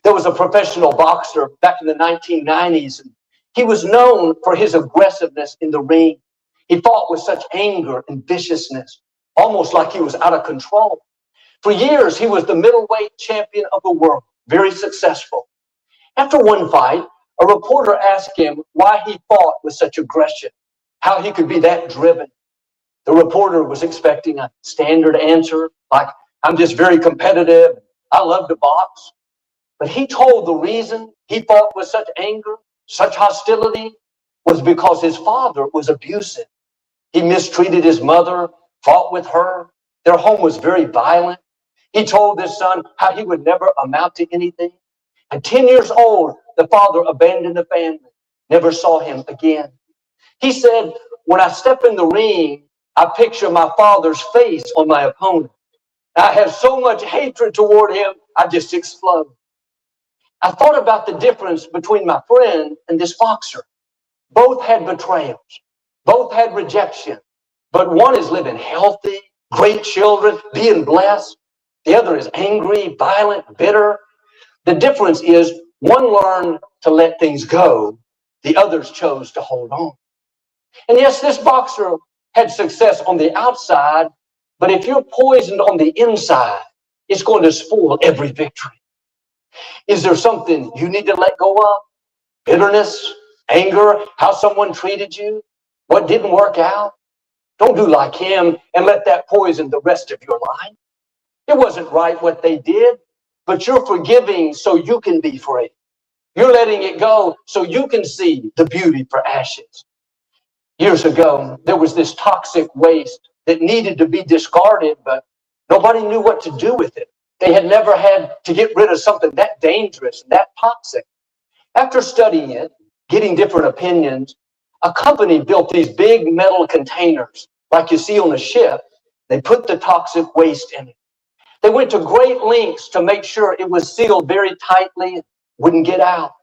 There was a professional boxer back in the 1990s, and he was known for his aggressiveness in the ring. He fought with such anger and viciousness, almost like he was out of control. For years, he was the middleweight champion of the world, very successful. After one fight, a reporter asked him why he fought with such aggression, how he could be that driven. The reporter was expecting a standard answer, like, I'm just very competitive, I love to box. But he told the reason he fought with such anger, such hostility, was because his father was abusive. He mistreated his mother, fought with her. Their home was very violent. He told his son how he would never amount to anything. At 10 years old, the father abandoned the family, never saw him again. He said, when I step in the ring, I picture my father's face on my opponent. I have so much hatred toward him, I just explode. I thought about the difference between my friend and this boxer. Both had betrayals. Both had rejection. But one is living healthy, great children, being blessed. The other is angry, violent, bitter. The difference is one learned to let things go. The others chose to hold on. And yes, this boxer had success on the outside, but if you're poisoned on the inside, it's going to spoil every victory. Is there something you need to let go of? Bitterness, anger, how someone treated you, what didn't work out? Don't do like him and let that poison the rest of your life. It wasn't right what they did, but you're forgiving so you can be free. You're letting it go so you can see the beauty for ashes. Years ago, there was this toxic waste that needed to be discarded, but nobody knew what to do with it. They had never had to get rid of something that dangerous, that toxic. After studying it, getting different opinions, a company built these big metal containers, like you see on a ship. They put the toxic waste in it. They went to great lengths to make sure it was sealed very tightly and wouldn't get out.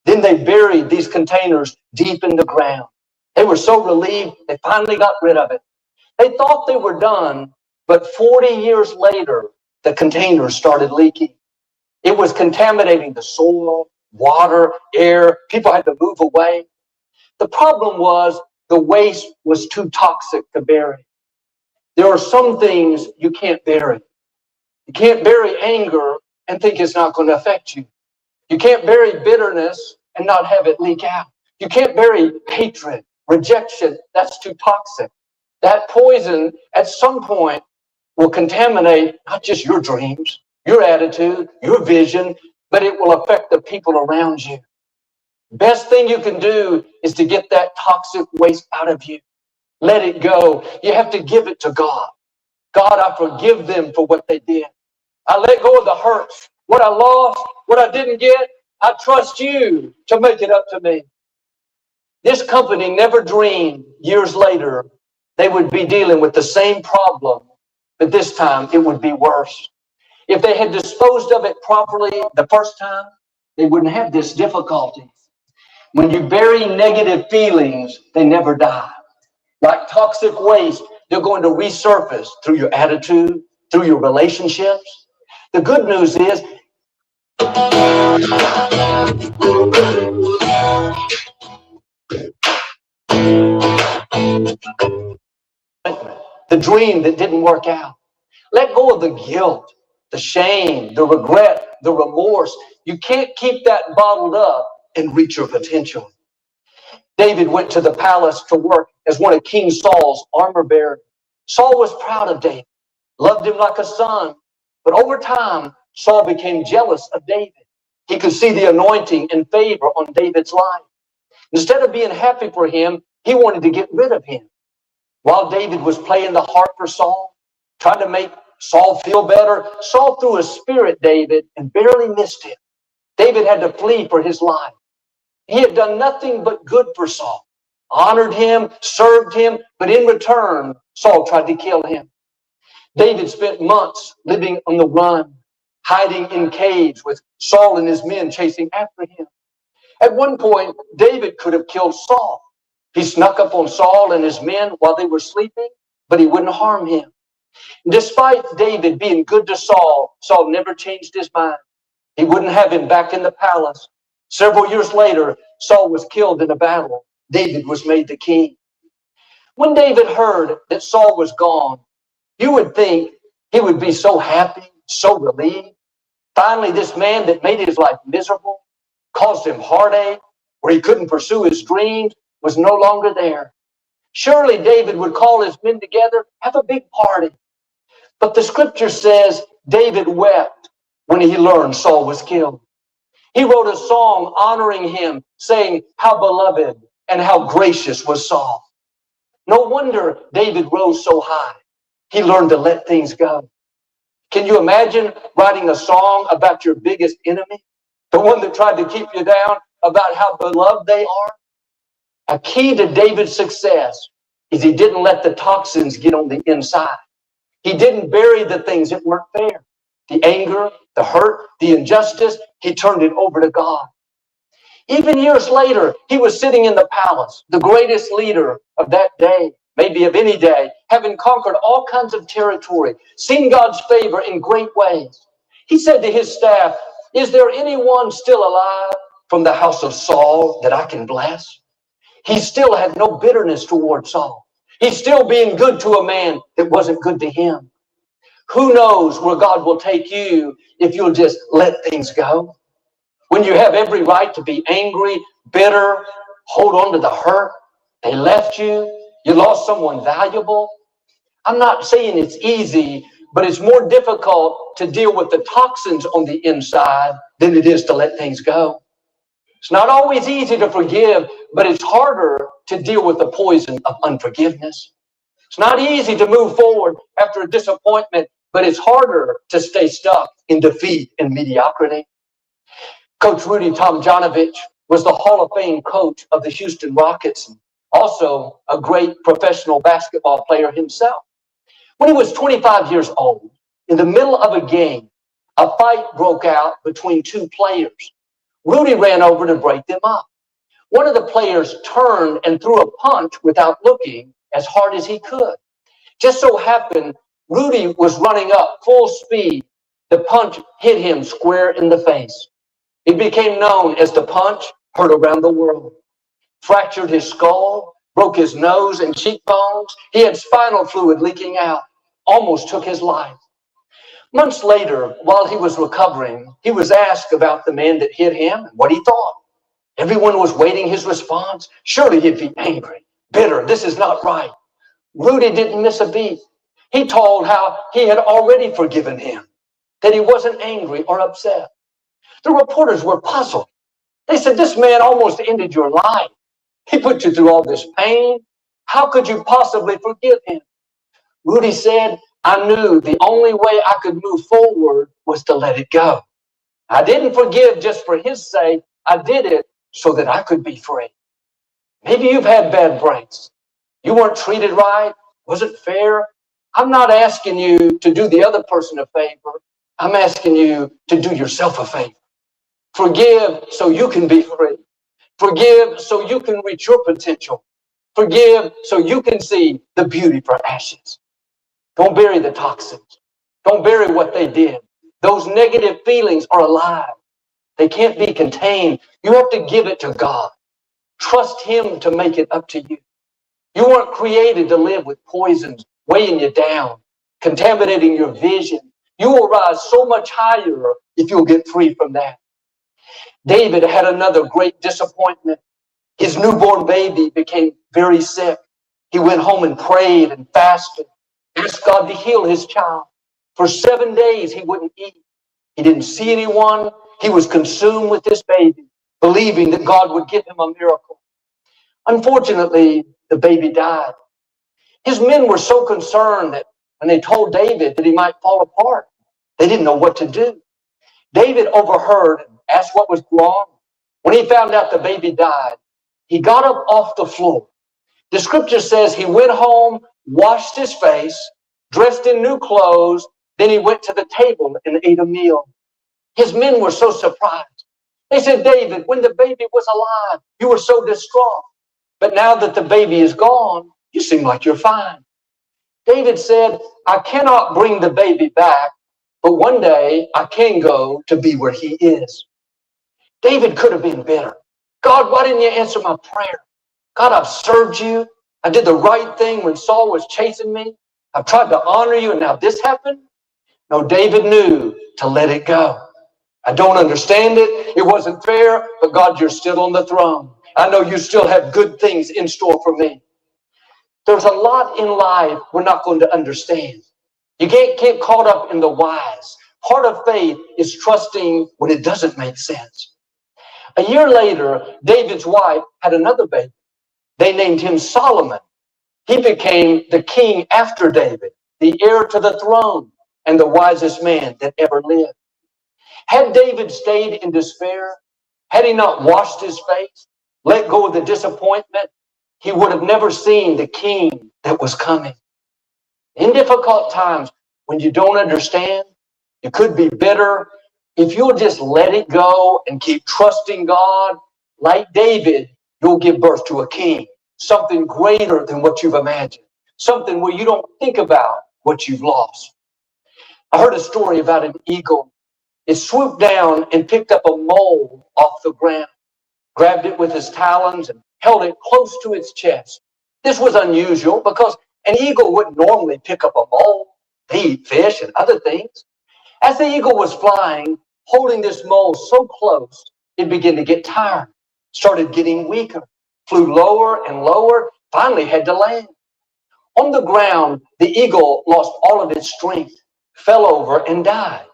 Then they buried these containers deep in the ground. They were so relieved they finally got rid of it. They thought they were done, but 40 years later, the containers started leaking. It was contaminating the soil, water, air. People had to move away. The problem was the waste was too toxic to bury. There are some things you can't bury. You can't bury anger and think it's not going to affect you. You can't bury bitterness and not have it leak out. You can't bury hatred, rejection. That's too toxic. That poison at some point will contaminate not just your dreams, your attitude, your vision, but it will affect the people around you. Best thing you can do is to get that toxic waste out of you. Let it go. You have to give it to God. God, I forgive them for what they did. I let go of the hurts. What I lost, what I didn't get, I trust you to make it up to me. This company never dreamed years later they would be dealing with the same problem, but this time it would be worse. If they had disposed of it properly the first time, they wouldn't have this difficulty. When you bury negative feelings, they never die. Like toxic waste, they're going to resurface through your attitude, through your relationships. The good news is, the dream that didn't work out. Let go of the guilt, the shame, the regret, the remorse. You can't keep that bottled up and reach your potential. David went to the palace to work as one of King Saul's armor bearers. Saul was proud of David, loved him like a son. But over time, Saul became jealous of David. He could see the anointing and favor on David's life. Instead of being happy for him, he wanted to get rid of him. While David was playing the harp for Saul, trying to make Saul feel better, Saul threw a spear at David and barely missed him. David had to flee for his life. He had done nothing but good for Saul, honored him, served him, but in return, Saul tried to kill him. David spent months living on the run, hiding in caves with Saul and his men chasing after him. At one point, David could have killed Saul. He snuck up on Saul and his men while they were sleeping, but he wouldn't harm him. Despite David being good to Saul, Saul never changed his mind. He wouldn't have him back in the palace. Several years later, Saul was killed in a battle. David was made the king. When David heard that Saul was gone, you would think he would be so happy, so relieved. Finally, this man that made his life miserable, caused him heartache, where he couldn't pursue his dreams, was no longer there. Surely David would call his men together, have a big party. But the scripture says David wept when he learned Saul was killed. He wrote a song honoring him, saying how beloved and how gracious was Saul. No wonder David rose so high. He learned to let things go. Can you imagine writing a song about your biggest enemy? The one that tried to keep you down, about how beloved they are? A key to David's success is he didn't let the toxins get on the inside. He didn't bury the things that weren't fair. The anger, the hurt, the injustice, he turned it over to God. Even years later, he was sitting in the palace, the greatest leader of that day, maybe of any day, having conquered all kinds of territory, seen God's favor in great ways. He said to his staff, "Is there anyone still alive from the house of Saul that I can bless?" He still had no bitterness toward Saul. He's still being good to a man that wasn't good to him. Who knows where God will take you if you'll just let things go? When you have every right to be angry, bitter, hold on to the hurt, they left you, you lost someone valuable. I'm not saying it's easy, but it's more difficult to deal with the toxins on the inside than it is to let things go. It's not always easy to forgive, but it's harder to deal with the poison of unforgiveness. It's not easy to move forward after a disappointment, but it's harder to stay stuck in defeat and mediocrity. Coach Rudy Tomjanovich was the Hall of Fame coach of the Houston Rockets, and also a great professional basketball player himself. When he was 25 years old, in the middle of a game, a fight broke out between two players. Rudy ran over to break them up. One of the players turned and threw a punch without looking as hard as he could. Just so happened, Rudy was running up full speed. The punch hit him square in the face. It became known as the punch heard around the world. Fractured his skull, broke his nose and cheekbones. He had spinal fluid leaking out, almost took his life. Months later, while he was recovering, he was asked about the man that hit him and what he thought. Everyone was waiting his response. Surely he'd be angry, bitter. This is not right. Rudy didn't miss a beat. He told how he had already forgiven him, that he wasn't angry or upset. The reporters were puzzled. They said, "This man almost ended your life. He put you through all this pain. How could you possibly forgive him?" Rudy said, "I knew the only way I could move forward was to let it go. I didn't forgive just for his sake. I did it so that I could be free." Maybe you've had bad breaks. You weren't treated right, wasn't fair. I'm not asking you to do the other person a favor. I'm asking you to do yourself a favor. Forgive so you can be free. Forgive so you can reach your potential. Forgive so you can see the beauty for ashes. Don't bury the toxins. Don't bury what they did. Those negative feelings are alive. They can't be contained. You have to give it to God. Trust Him to make it up to you. You weren't created to live with poisons weighing you down, contaminating your vision. You will rise so much higher if you'll get free from that. David had another great disappointment. His newborn baby became very sick. He went home and prayed and fasted, asked God to heal his child. For 7 days, he wouldn't eat. He didn't see anyone. He was consumed with this baby, believing that God would give him a miracle. Unfortunately, the baby died. His men were so concerned that when they told David that he might fall apart, they didn't know what to do. David overheard and asked what was wrong. When he found out the baby died, he got up off the floor. The scripture says he went home, washed his face, dressed in new clothes, then he went to the table and ate a meal. His men were so surprised. They said, "David, when the baby was alive, you were so distraught. But now that the baby is gone, you seem like you're fine." David said, "I cannot bring the baby back, but one day I can go to be where he is. David could have been bitter. God, why didn't you answer my prayer? God, I've served you. I did the right thing when Saul was chasing me. I've tried to honor you, and now this happened? No, David knew to let it go. I don't understand it. It wasn't fair, but God, you're still on the throne. I know you still have good things in store for me. There's a lot in life we're not going to understand. You can't get caught up in the whys. Part of faith is trusting when it doesn't make sense. A year later, David's wife had another baby. They named him Solomon. He became the king after David, the heir to the throne, and the wisest man that ever lived. Had David stayed in despair, had he not washed his face, let go of the disappointment, he would have never seen the king that was coming. In difficult times, when you don't understand, you could be bitter. If you'll just let it go and keep trusting God, like David, you'll give birth to a king, something greater than what you've imagined, something where you don't think about what you've lost. I heard a story about an eagle. It swooped down and picked up a mole off the ground, grabbed it with his talons and held it close to its chest. This was unusual because an eagle wouldn't normally pick up a mole. They eat fish and other things. As the eagle was flying, holding this mole so close, it began to get tired, started getting weaker, flew lower and lower, finally had to land. On the ground, the eagle lost all of its strength, fell over and died.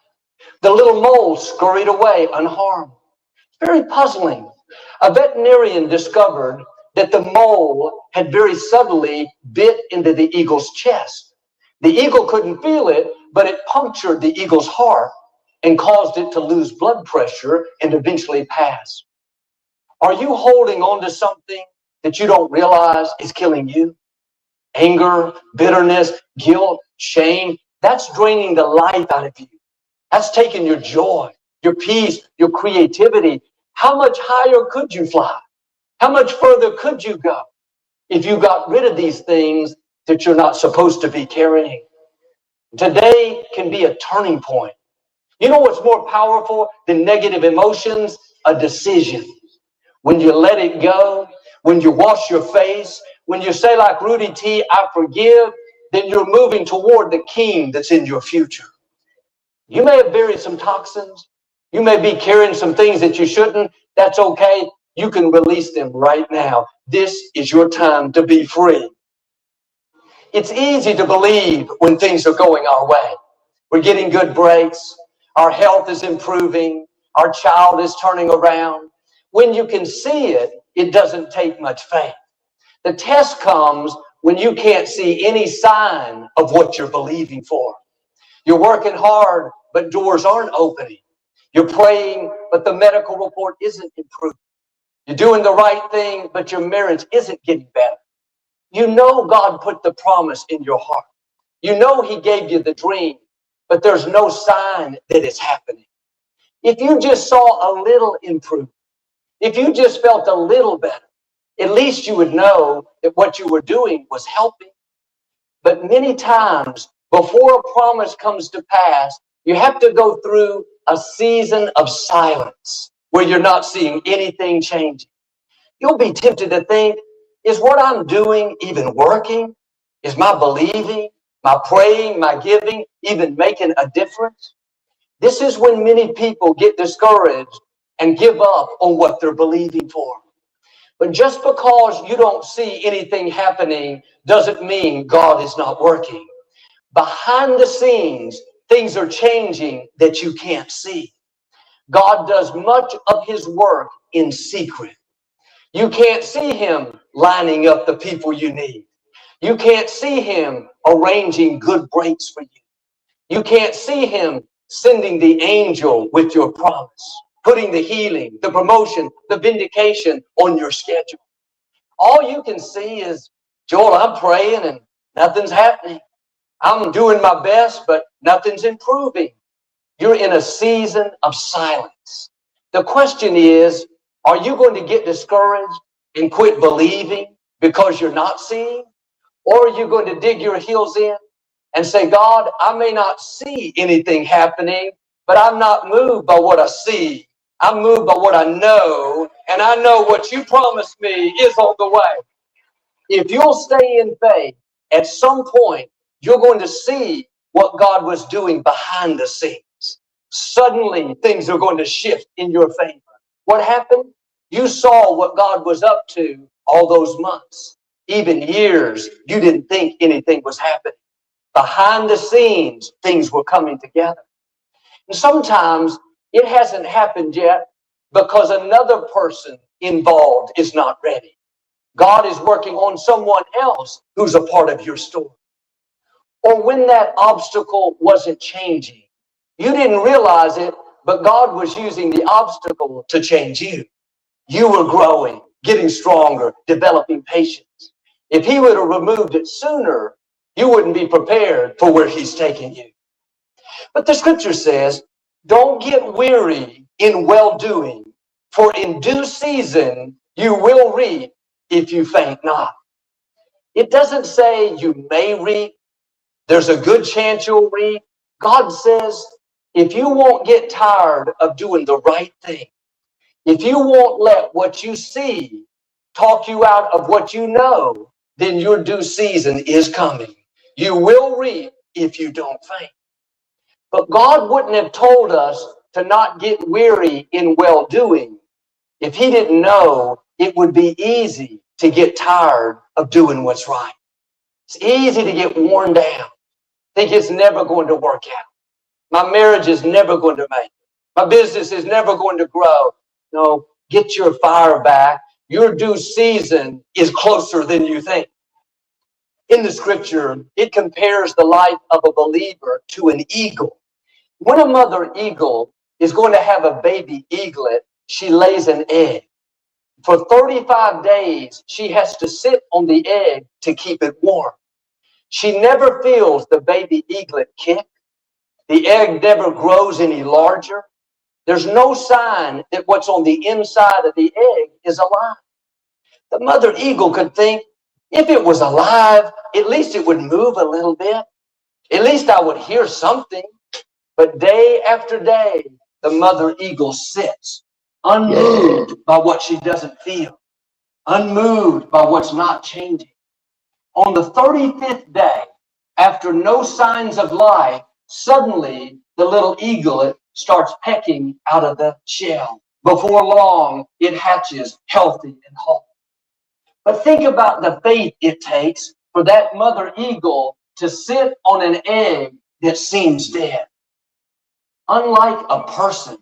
The little mole scurried away unharmed. Very puzzling. A veterinarian discovered that the mole had very subtly bit into the eagle's chest. The eagle couldn't feel it, but it punctured the eagle's heart and caused it to lose blood pressure and eventually pass. Are you holding on to something that you don't realize is killing you? Anger, bitterness, guilt, shame, that's draining the life out of you. That's taking your joy, your peace, your creativity. How much higher could you fly? How much further could you go if you got rid of these things that you're not supposed to be carrying? Today can be a turning point. You know what's more powerful than negative emotions? A decision. When you let it go, when you wash your face, when you say like Rudy T, I forgive, then you're moving toward the king that's in your future. You may have buried some toxins. You may be carrying some things that you shouldn't. That's okay. You can release them right now. This is your time to be free. It's easy to believe when things are going our way. We're getting good breaks. Our health is improving. Our child is turning around. When you can see it, it doesn't take much faith. The test comes when you can't see any sign of what you're believing for. You're working hard, but doors aren't opening. You're praying, but the medical report isn't improving. You're doing the right thing, but your marriage isn't getting better. You know God put the promise in your heart. You know He gave you the dream, but there's no sign that it's happening. If you just saw a little improvement, if you just felt a little better, at least you would know that what you were doing was helping. But many times, before a promise comes to pass, you have to go through a season of silence where you're not seeing anything changing. You'll be tempted to think, is what I'm doing even working? Is my believing, my praying, my giving even making a difference? This is when many people get discouraged and give up on what they're believing for. But just because you don't see anything happening doesn't mean God is not working. Behind the scenes, things are changing that you can't see. God does much of His work in secret. You can't see Him lining up the people you need. You can't see Him arranging good breaks for you. You can't see Him sending the angel with your promise, putting the healing, the promotion, the vindication on your schedule. All you can see is, Joel, I'm praying and nothing's happening. I'm doing my best, but nothing's improving. You're in a season of silence. The question is, are you going to get discouraged and quit believing because you're not seeing? Or are you going to dig your heels in and say, God, I may not see anything happening, but I'm not moved by what I see. I'm moved by what I know, and I know what you promised me is on the way. If you'll stay in faith, at some point, you're going to see what God was doing behind the scenes. Suddenly, things are going to shift in your favor. What happened? You saw what God was up to all those months, even years. You didn't think anything was happening. Behind the scenes, things were coming together. And sometimes it hasn't happened yet because another person involved is not ready. God is working on someone else who's a part of your story. Or when that obstacle wasn't changing, you didn't realize it, but God was using the obstacle to change you. You were growing, getting stronger, developing patience. If He would have removed it sooner, you wouldn't be prepared for where He's taking you. But the scripture says, don't get weary in well-doing, for in due season you will reap if you faint not. It doesn't say you may reap. There's a good chance you'll reap. God says, if you won't get tired of doing the right thing, if you won't let what you see talk you out of what you know, then your due season is coming. You will reap if you don't faint. But God wouldn't have told us to not get weary in well-doing if He didn't know it would be easy to get tired of doing what's right. It's easy to get worn down, think it's never going to work out. My marriage is never going to make it. My business is never going to grow. No, get your fire back. Your due season is closer than you think. In the scripture, it compares the life of a believer to an eagle. When a mother eagle is going to have a baby eaglet, she lays an egg. For 35 days, she has to sit on the egg to keep it warm. She never feels the baby eaglet kick. The egg never grows any larger. There's no sign that what's on the inside of the egg is alive. The mother eagle could think, if it was alive, at least it would move a little bit. At least I would hear something. But day after day, the mother eagle sits, unmoved by what she doesn't feel, unmoved by what's not changing. On the 35th day, after no signs of life, suddenly the little eaglet starts pecking out of the shell. Before long, it hatches healthy and whole. But think about the faith it takes for that mother eagle to sit on an egg that seems dead. Unlike a person,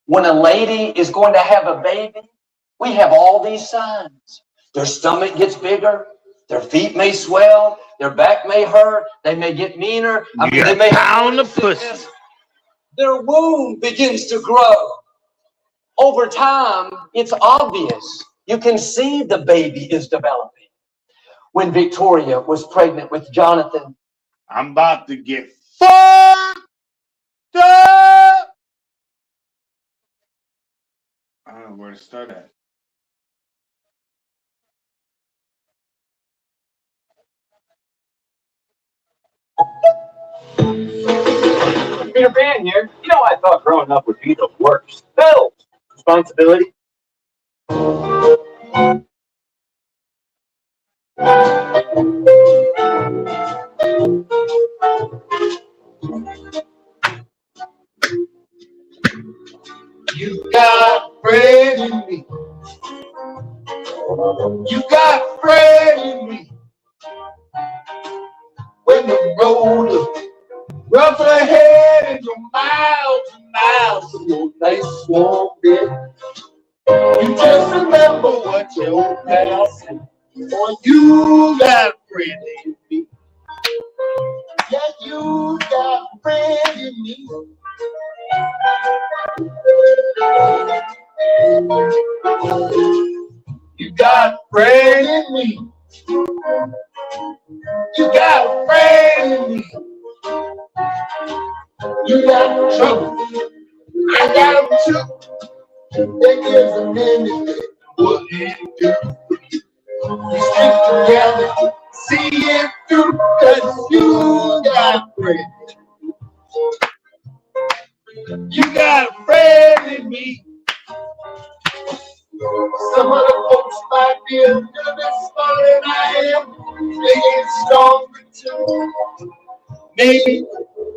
when a lady is going to have a baby, we have all these signs. Their stomach gets bigger, their feet may swell, their back may hurt, they may get meaner. They may pound the pussy. Their womb begins to grow. Over time, it's obvious. You can see the baby is developing. When Victoria was pregnant with Jonathan, I'm about to get fucked up. I don't know where to start at. Peter Pan here. You know, I thought growing up would be the worst. Bills, responsibility. You got bread in me. You got bread in me. When the road looks rough ahead and you're miles and miles from your nice warm bed, you just remember what your old past said. Boy, you got bread in me. Yeah, you got bread in me. You got bread in me. You got bread in me. You got trouble. I got them too. There is a minute. What do you do? You stick together, see it through, 'cause you got You got a friend in me. Some other folks might be a little bit smarter than I am. They get stronger too. Maybe,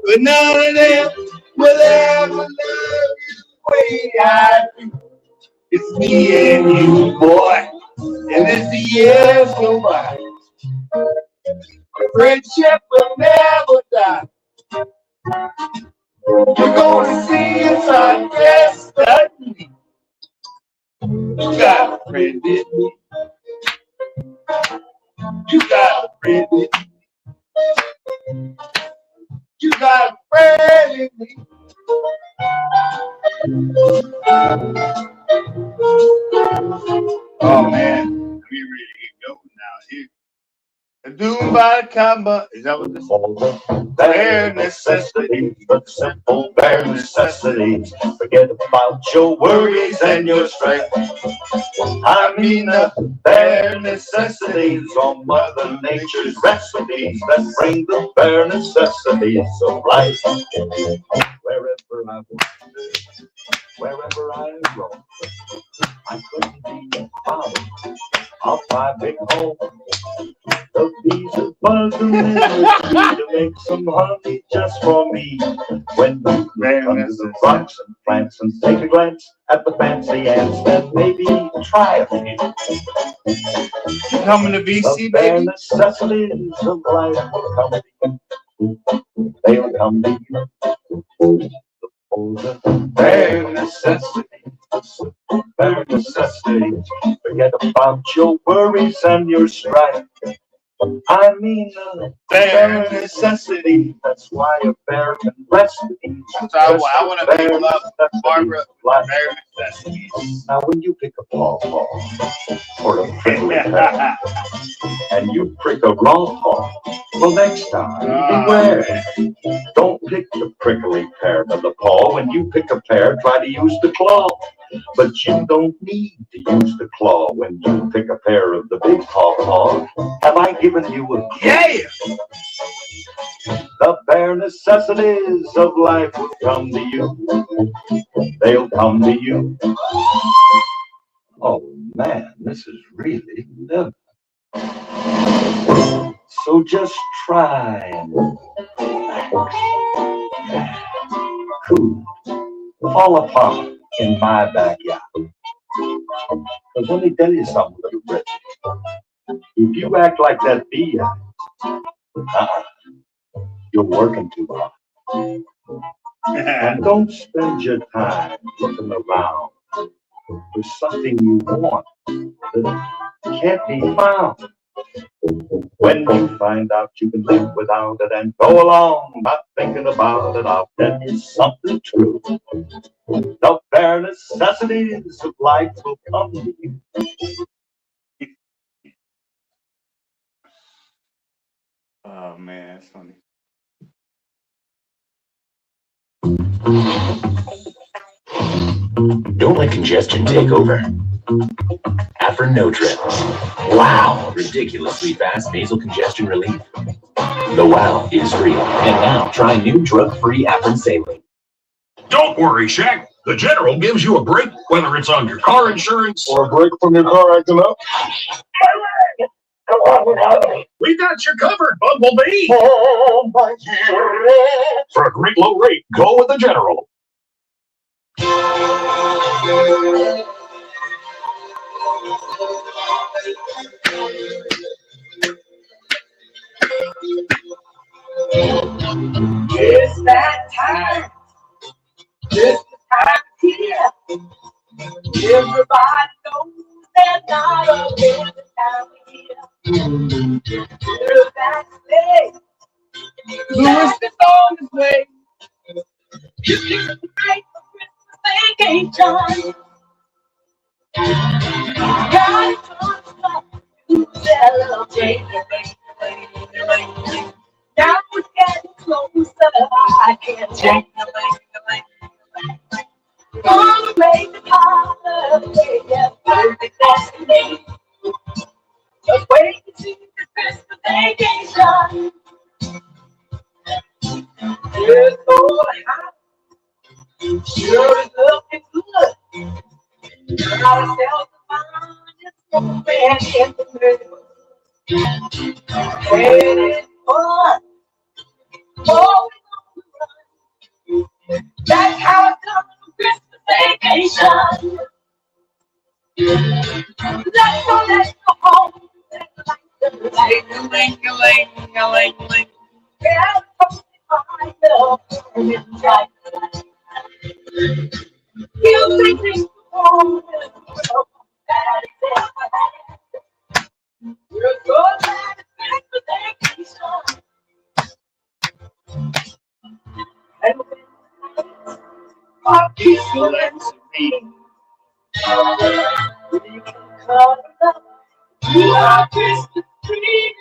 but none of them will ever love you the way I do. It's me and you, boy. And as the years go by, our friendship will never die. You're gonna see it's our destiny. You got a friend in me. You got a friend in me. You got a friend in me. Oh man, we really get going now. Here. The doom by Kamba. Is that what this is? Bare necessities, but simple bare necessities. Forget about your worries and your strife. I mean the bare necessities on Mother Nature's recipes that bring the bare necessities of life. Wherever I wander, wherever I roam, I couldn't be proud of my big home. The bees are buzzing in the tree to make some honey just for me. When you come to the rocks and plants and take a glance at the fancy ants, then maybe try a few. You coming to BC, the bare baby? necessities of life will come to you. They'll come to you. The bare necessities, bare necessities. Forget about your worries and your strife. I mean the bare necessity. That's why a bear can rest in. So I want to pick up Barbara with bare necessities. Now when you pick a pawpaw or a prickly pear and you prick a raw paw, well next time beware. Don't pick the prickly pear to the paw. When you pick a pear, try to use the claw. But you don't need to use the claw when you pick a pear of the big pawpaw. Have I given you a clue? Yeah! The bare necessities of life will come to you. They'll come to you. Oh man, this is really living. So just try and relax. Cool. Fall apart in my backyard. But let me tell you something, little Richie. If you act like that bee, you're working too hard. And don't spend your time looking around for something you want that can't be found. When you find out you can live without it and go along not thinking about it, I'll tell you something true. The bare necessities of life will come to you. Oh man, that's funny. Don't let congestion take over. Afrinotrin. Wow, ridiculously fast nasal congestion relief. The wow is real. And now try new drug-free Afrin saline. Don't worry, Shaq. The General gives you a break, whether it's on your car insurance or a break from your car acting up. Come on, now. We got you covered, Bumblebee. For a great low rate, go with the General. It's that time. It's the time here. Everybody knows that not a day the time of year. We're backstage. Louis is on his way. It's the night for Christmas vacation. Got to celebrate. Now we're getting closer. I can't take the gonna make the holiday a perfect destiny. Just wait to see the Christmas vacation. It's so hot. Sure is looking good. Ourselves the finest woman in the world. Waiting for oh, that's how it comes from Christmas vacation. Let's go home. Ling-a-ling-a-ling-a-ling-a-ling. Yeah, my love is right. You think it's home. You're so bad at Christmas vacation. And our peaceful and serene. We can come up to our Christmas tree.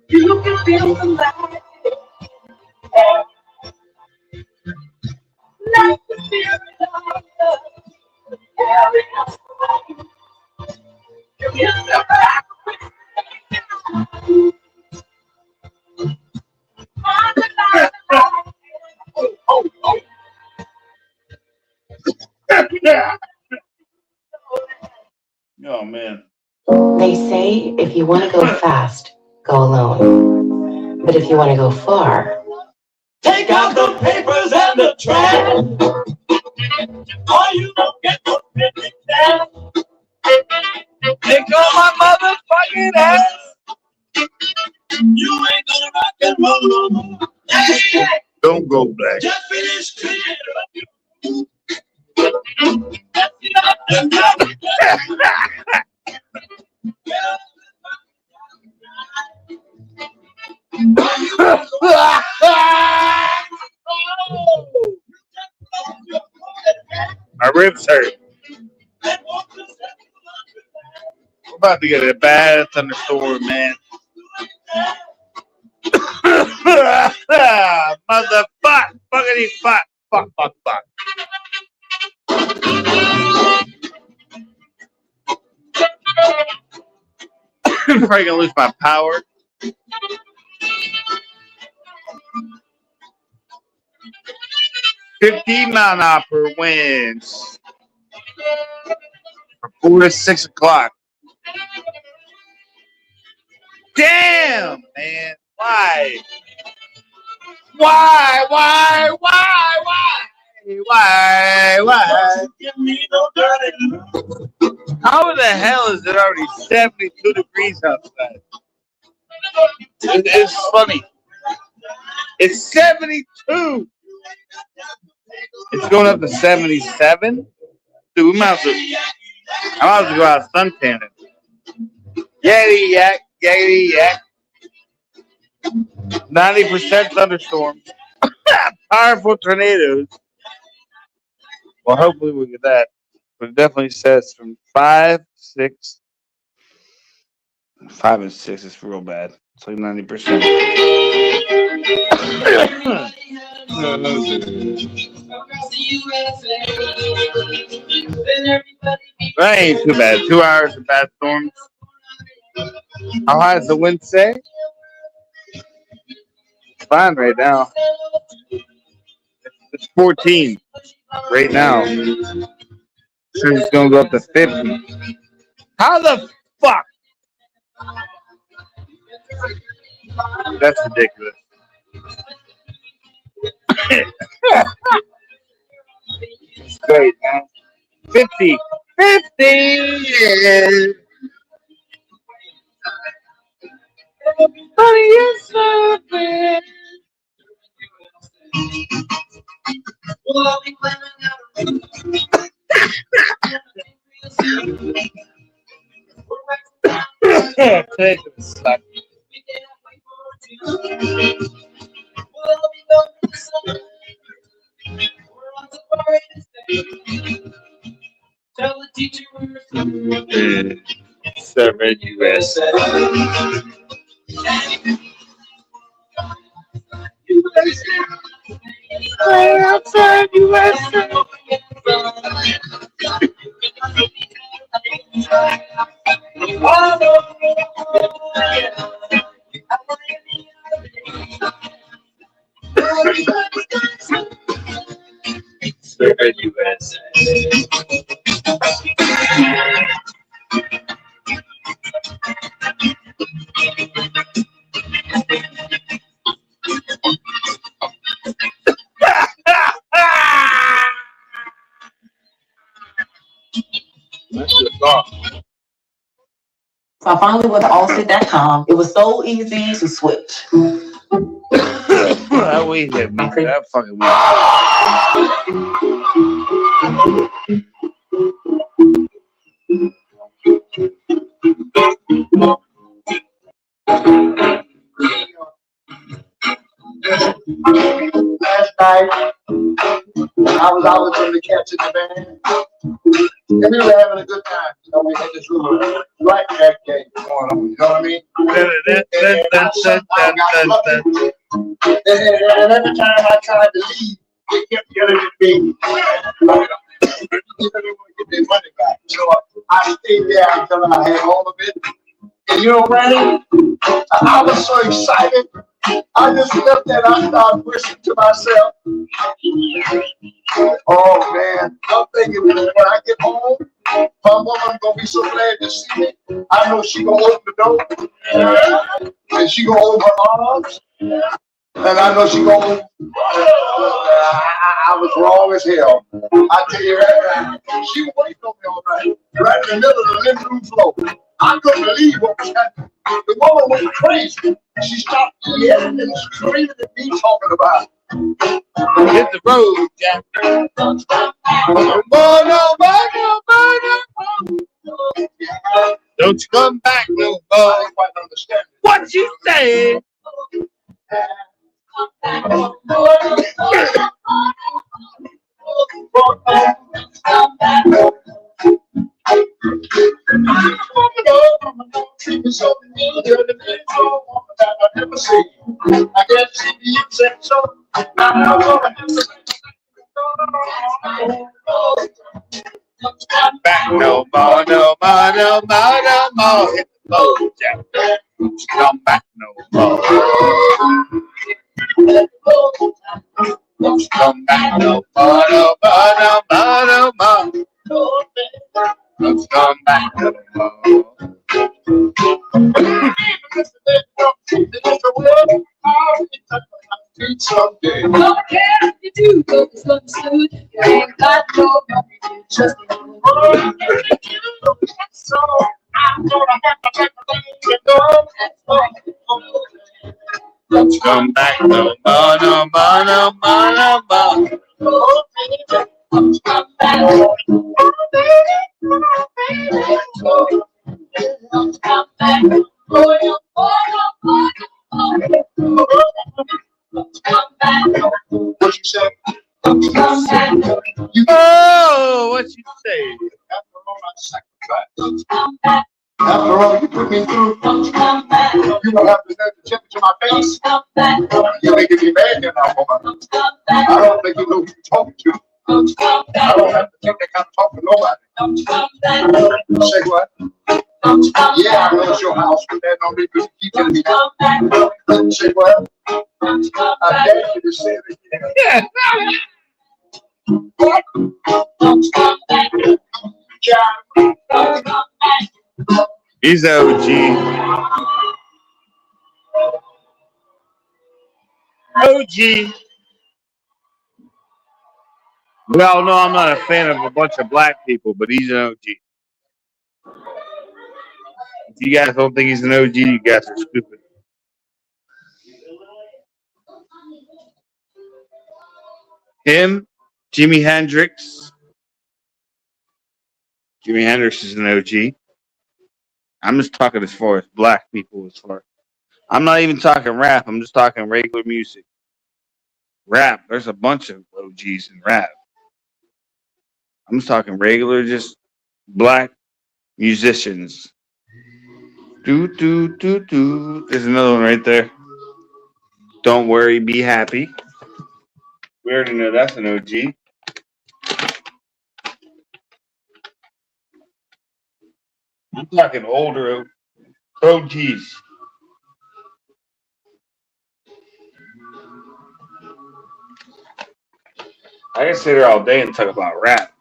You can feel the light. Let the spirit of love carry us away. You get the back. Oh man. They say if you want to go fast, go alone. But if you want to go far, Take out the papers and the trash. Or you don't get no picnic down. Pick on my motherfucking ass. You ain't gonna rock and roll no more. Hey, Don't go black. just finish cleaning up your My ribs hurt. We're about to get a bad thunderstorm, man. Motherfuck, fuckity fuck, fuck. I'm probably gonna lose my power. $15 winds from 4 to 6 o'clock. Damn, man. Why? How the hell is it already 72 degrees outside? It's funny. It's 72. It's going up to 77. Dude, I'm about to go out suntanning. Yeti yak, yeti yak. 90% thunderstorms. Powerful tornadoes. Well, hopefully we'll get that. But it definitely says from 5, 6. 5 and 6 is real bad. It's like 90%. That ain't too bad. 2 hours of bad storms. How high does the wind say? It's fine right now. It's 14 right now. Sure, it's gonna go up to 50. How the fuck? That's ridiculous. It's great, man. 50. 50! Honey, you're something. Well, I'll be climbing out Take a suck. Tell the teacher we're Serving USA. Right outside USA. Serving USA. So I finally went to allstate.com. It was so easy to switch. That weed hit me. That fucking Last night, I was out with the cats in the band, and we were having a good time. You know, we had this little blackjack game going on. You know what I mean? And I got lucky. And every time I tried to leave, they kept yelling at me. They didn't want to get their money back. So I stayed there until I had all of it. And you know, Randy, I was so excited. I just left that I started wishing to myself. Oh man, I'm thinking when I get home, my woman's gonna be so glad to see me. I know she gonna open the door and she gonna open her arms. And I know she gonna. I was wrong as hell. I tell you right now, she was waiting on me all right, right in the middle of the living room floor. I couldn't believe what was happening. The woman went crazy. She stopped yelling and screaming at me, talking about. Hit the road, Jack. Don't you come back no more. What you say? I guess you said so. Back no more, no more, no more, no more. Hit the road, Jack. Don't you come back no more. Don't you come back no more, no more, no more, no more. Don't you come back no more. Someday. Don't care if you do, but it's understood. You ain't got no money, just a little more. So I'm gonna have to take a thing to go. Don't you come back no more, no more, no more, no more. Oh, baby, don't you come back. Oh, baby, oh, baby. Don't you come back. Oh, you, oh, oh, oh, oh. Come back. What you say? Come back. Oh, what you say? After all, I sacrificed. After all you put me through, you don't have to stand the temperature of my face. You're making me mad now, woman. I don't think you know who you're talking to. I don't have to take that kind of talk to nobody. Say what? Yeah, I know it's your house, but that don't mean you keep telling me that. Say what? I dare you to say it again. He's OG. OG. We all know I'm not a fan of a bunch of black people, but he's an OG. If you guys don't think he's an OG, you guys are stupid. Him, Jimi Hendrix. Jimi Hendrix is an OG. I'm just talking as far as black people. As far, I'm not even talking rap. I'm just talking regular music. Rap. There's a bunch of OGs in rap. I'm just talking regular, just black musicians. Do do do do. There's another one right there. Don't worry, be happy. We already know that's an OG. I'm talking older OGs. I can sit there all day and talk about rap.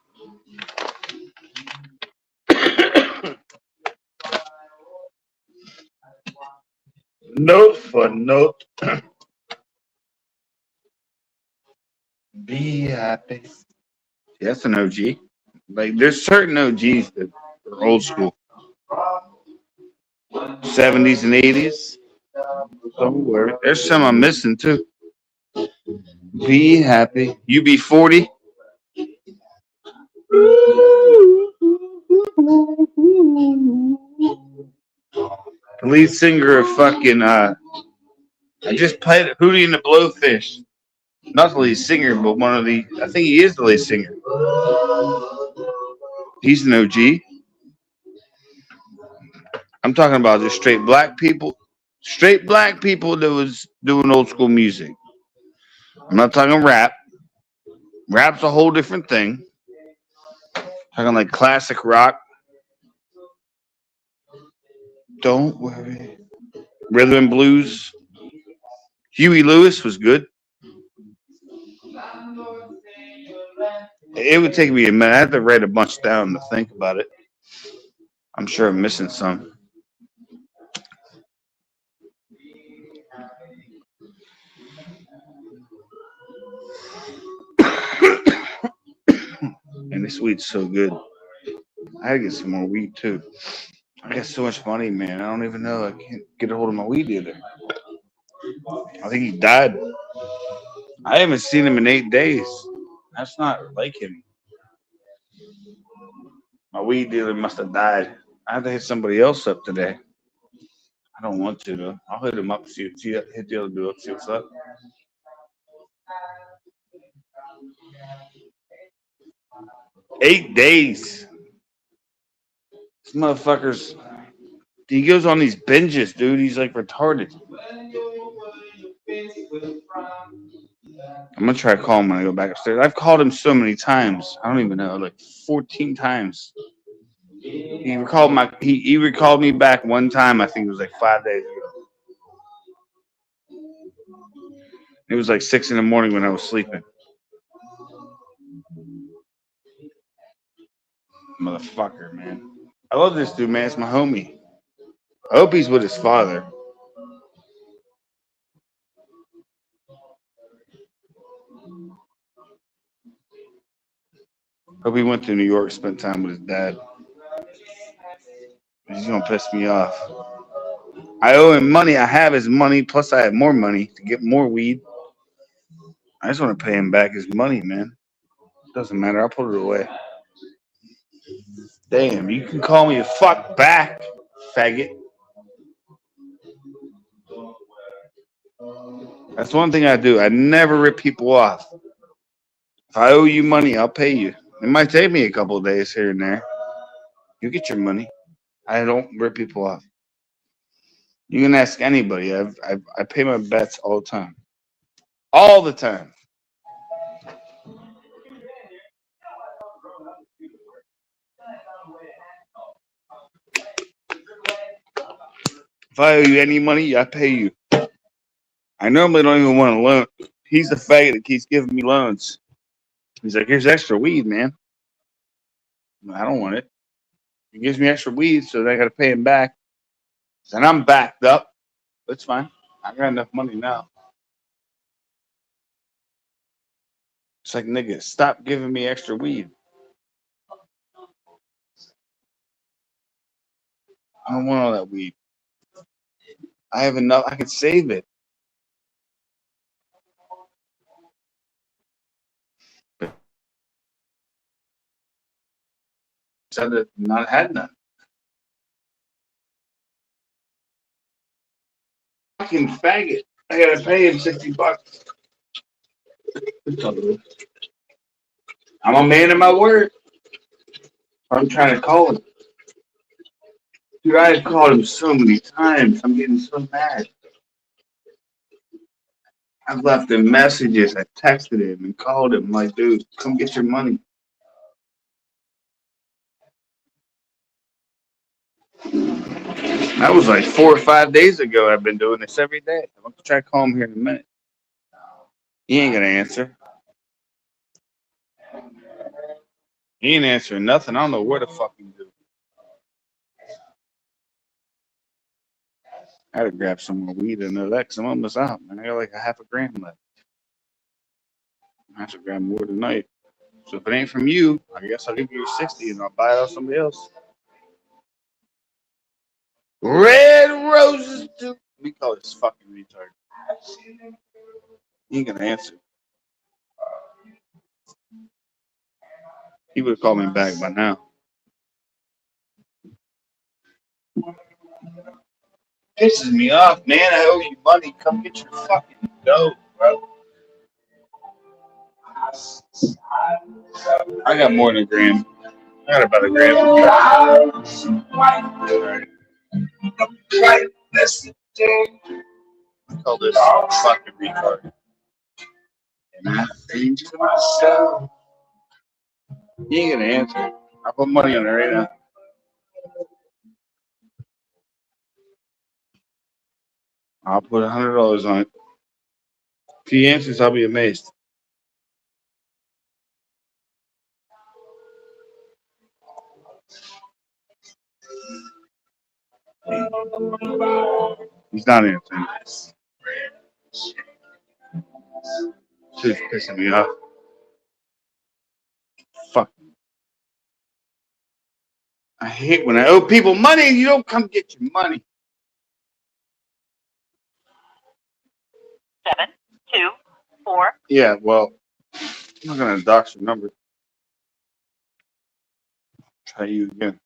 Note for note. Be happy. That's an OG. Like there's certain OGs that are old school. 70s and 80s. Don't worry. There's some I'm missing too. Be happy. You be 40. The lead singer of fucking I just played Hootie and the Blowfish. Not the lead singer, but one of the I think he is the lead singer. He's an OG. I'm talking about just straight black people. Straight black people that was doing old school music. I'm not talking rap. Rap's a whole different thing. Talking like classic rock. Don't worry. Rhythm and blues. Huey Lewis was good. It would take me a minute. I have to write a bunch down to think about it. I'm sure I'm missing some. And this weed's so good. I gotta get some more weed too. I got so much money, man. I don't even know. I can't get a hold of my weed dealer. I think he died. I haven't seen him in 8 days. That's not like him. My weed dealer must have died. I have to hit somebody else up today. I don't want to though. I'll hit him up, see hit the other dude up, see what's up. $8 days. This motherfucker's he goes on these binges, dude. He's like retarded. I'm gonna try to call him when I go back upstairs. I've called him so many times. I don't even know, like 14 times. He recalled me back one time. I think it was like 5 days ago. It was like 6 in the morning when I was sleeping. Motherfucker, man. I love this dude, man. It's my homie. I hope he's with his father. Hope he went to New York, spent time with his dad. He's gonna piss me off. I owe him money. I have his money, plus I have more money to get more weed. I just want to pay him back his money, man. Doesn't matter. I'll put it away. Damn, you can call me a fuck back, faggot. That's one thing I do. I never rip people off. If I owe you money, I'll pay you. It might take me a couple of days here and there. You get your money. I don't rip people off. You can ask anybody. I pay my bets all the time. All the time. If I owe you any money, I pay you. I normally don't even want a loan. He's the faggot that keeps giving me loans. He's like, here's extra weed, man. I don't want it. He gives me extra weed, so I got to pay him back. And I'm backed up. That's fine. I got enough money now. It's like, nigga, stop giving me extra weed. I don't want all that weed. I have enough. I can save it. said that not had none. Fucking faggot. I gotta pay him $60. I'm a man of my word. I'm trying to call him. Dude, I've called him so many times. I'm getting so mad. I've left him messages. I texted him and called him like, dude, come get your money. That was like 4 or 5 days ago. I've been doing this every day. I'm gonna try to call him here in a minute. He ain't gonna answer. He ain't answering nothing. I don't know where the fuck he do. I gotta grab some more weed in there. I'm almost out, man. I got like a half a gram left. I have to grab more tonight. So if it ain't from you, I guess I'll give you 60 and I'll buy it off somebody else. Red roses too. We call this fucking retard. He ain't gonna answer. He would have called me back by now. Pisses me off, man. I owe you money. Come get your fucking dough, bro. I got more than a gram. I got about a gram. I call this fucking retard. And I think to myself, he ain't gonna answer. I'll put money on it right now. I'll put $100 on it. If he answers, I'll be amazed. He's not answering. Shit's pissing me off. Fuck. I hate when I owe people money and you don't come get your money. 724. Yeah, well, I'm not gonna dox your number. Try you again.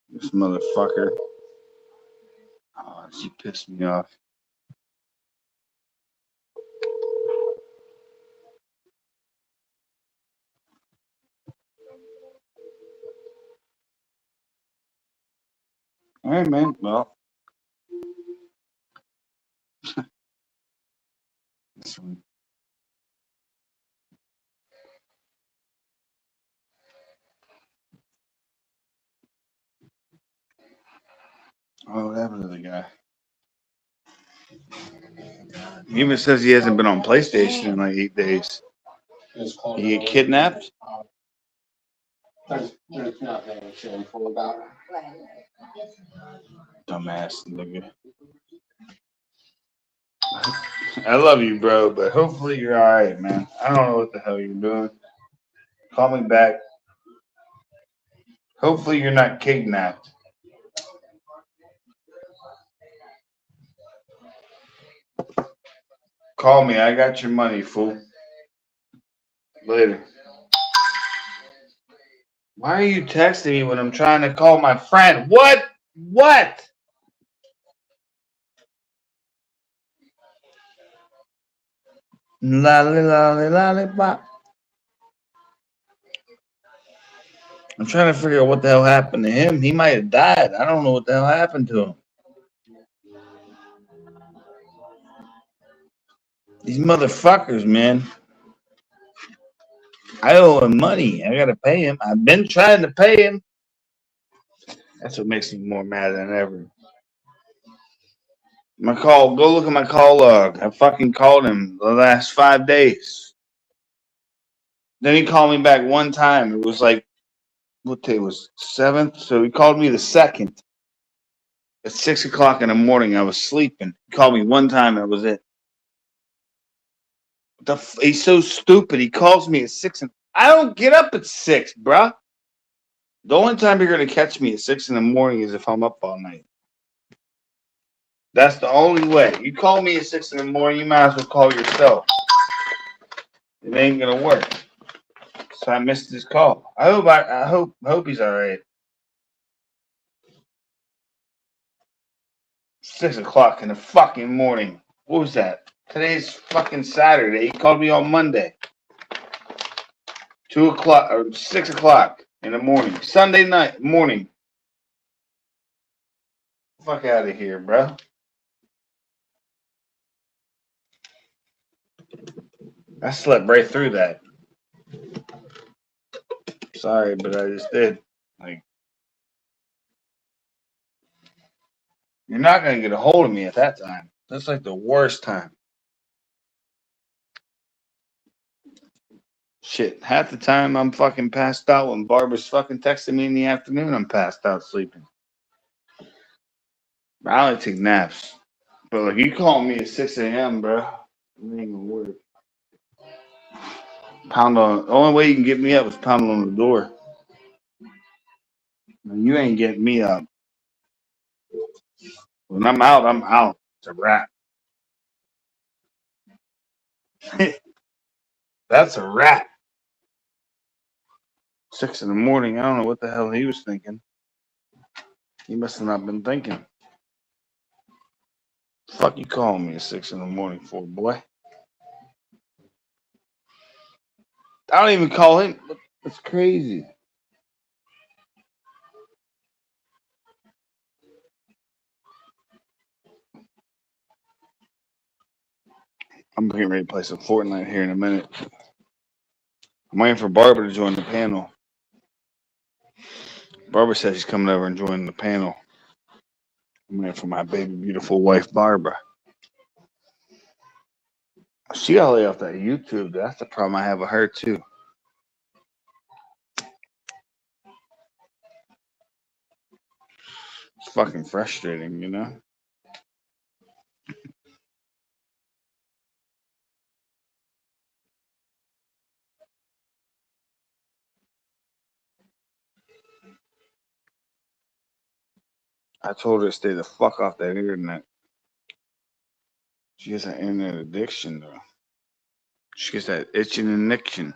This motherfucker. Oh, she pissed me off. All right, man. Well, this one. Oh, what happened to the guy? He even says he hasn't been on PlayStation in like 8 days. He get kidnapped? There's nothing shameful about it. Dumbass nigga. I love you, bro, but hopefully you're alright, man. I don't know what the hell you're doing. Call me back. Hopefully you're not kidnapped. Call me. I got your money, fool. Later. Why are you texting me when I'm trying to call my friend? What? What? Lolly, lolly, lollipop. I'm trying to figure out what the hell happened to him. He might have died. I don't know what the hell happened to him. These motherfuckers, man. I owe him money. I gotta pay him. I've been trying to pay him. That's what makes me more mad than ever. My call, go look at my call log. I fucking called him the last 5 days. Then he called me back one time. It was like, what day was 7th? So he called me the 2nd. At 6 o'clock in the morning, I was sleeping. He called me one time, that was it. He's so stupid. He calls me at 6. And I don't get up at 6, bruh. The only time you're gonna catch me at 6 in the morning is if I'm up all night. That's the only way. You call me at 6 in the morning, you might as well call yourself. It ain't gonna work. So I missed his call. I hope he's all right. 6 o'clock in the fucking morning. What was that? Today's fucking Saturday. He called me on Monday. 2 o'clock or 6 o'clock in the morning. Sunday night morning. Fuck out of here, bro. I slept right through that. Sorry, but I just did. Like, you're not gonna get a hold of me at that time. That's like the worst time. Shit, half the time I'm fucking passed out when Barbara's fucking texting me in the afternoon. I'm passed out sleeping. I only take naps. But like you call me at 6 a.m., bro. It ain't gonna work. Pound on. The only way you can get me up is pounding on the door. And you ain't getting me up. When I'm out, I'm out. It's a wrap. That's a wrap. 6 in the morning. I don't know what the hell he was thinking. He must have not been thinking. Fuck you calling me at 6 in the morning for, boy? I don't even call him. That's crazy. I'm getting ready to play some Fortnite here in a minute. I'm waiting for Barbara to join the panel. Barbara says she's coming over and joining the panel. I'm waiting for my baby, beautiful wife, Barbara. She got to lay off that YouTube. That's the problem I have with her, too. It's fucking frustrating, you know? I told her to stay the fuck off that internet. She has an internet addiction, though. She gets that itching addiction.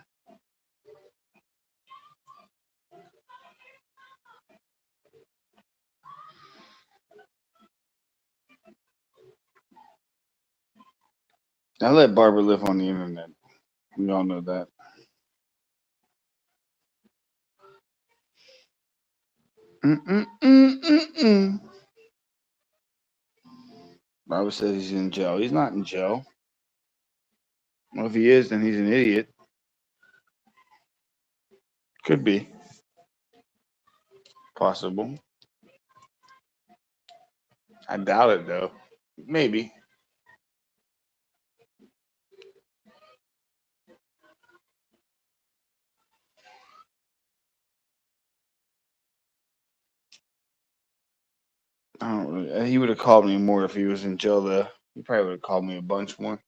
I let Barbara live on the internet. We all know that. Barbara says he's in jail. He's not in jail. Well, if he is, then he's an idiot. Could be. Possible. I doubt it, though. Maybe. I don't really. He would have called me more if he was in jail, though. He probably would have called me a bunch more.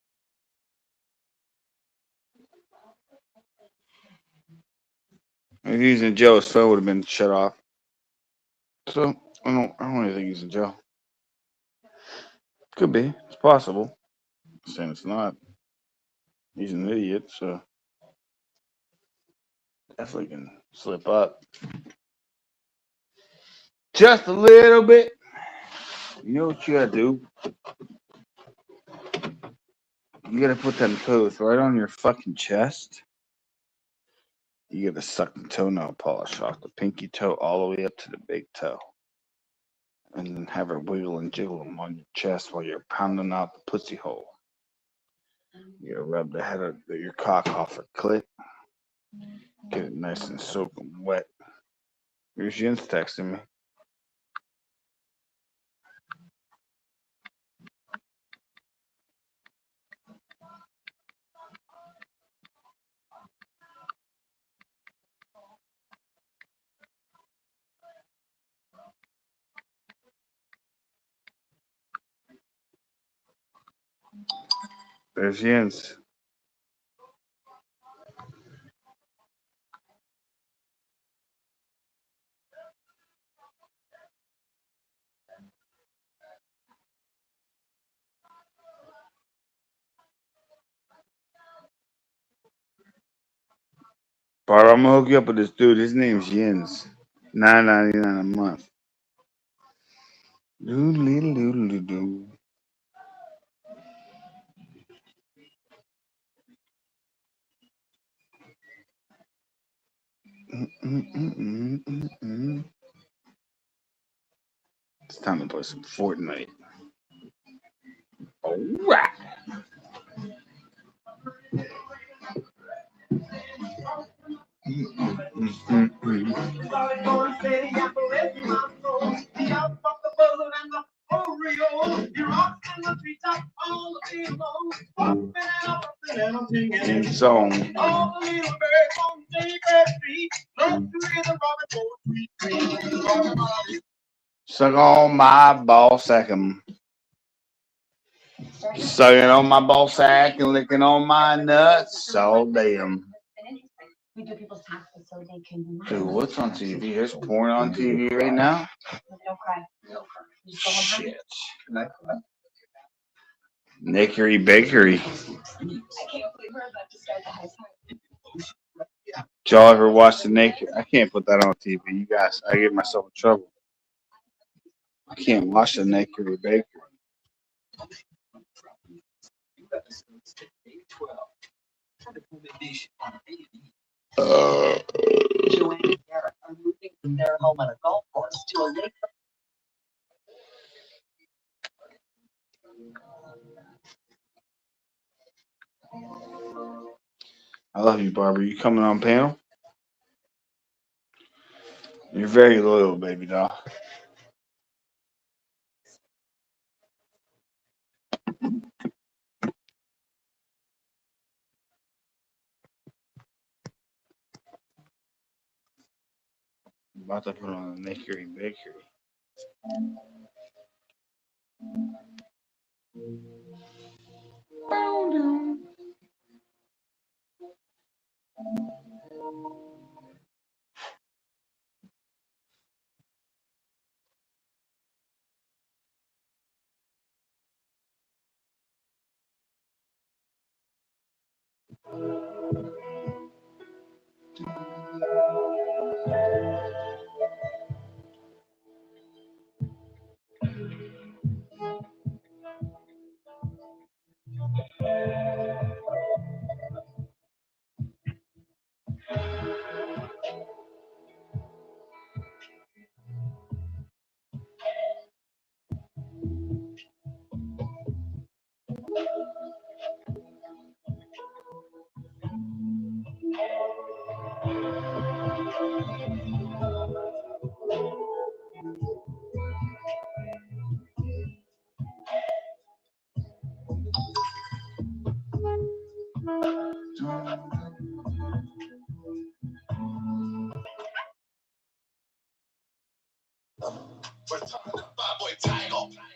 If he was in jail, his phone would have been shut off. So I don't really think he's in jail. Could be. It's possible. I'm saying it's not. He's an idiot, so definitely can slip up. Just a little bit. You know what you gotta do? You gotta put them toes right on your fucking chest. You gotta suck the toenail polish off the pinky toe all the way up to the big toe. And then have her wiggle and jiggle them on your chest while you're pounding out the pussy hole. You gotta rub the head of your cock off her clit. Get it nice and soaking wet. Here's Jens texting me. There's Jens. Barb, I'm gonna hook you up with this dude. His name's Yins. $9.99 a month. Doodle-doodle-doodle-doo. It's time to play some Fortnite. All right. So, suck on my ball sack 'em. Sucking on my ball sack and licking on my nuts all damn. We do people's taxes so they can. Dude, what's on TV? There's porn on TV right now? Don't cry. Shit. Nickery Bakery. I can't believe we're about to start the high school. Did y'all ever watch the Naked? I can't put that on TV. You guys, I get myself in trouble. I can't watch the Nickery Bakery. Joanne and Garrett are moving from their home on a golf course to a lake. I love you, Barbara. You coming on panel? You're very loyal, baby doll. I'm about to put on the Nickery Bakery.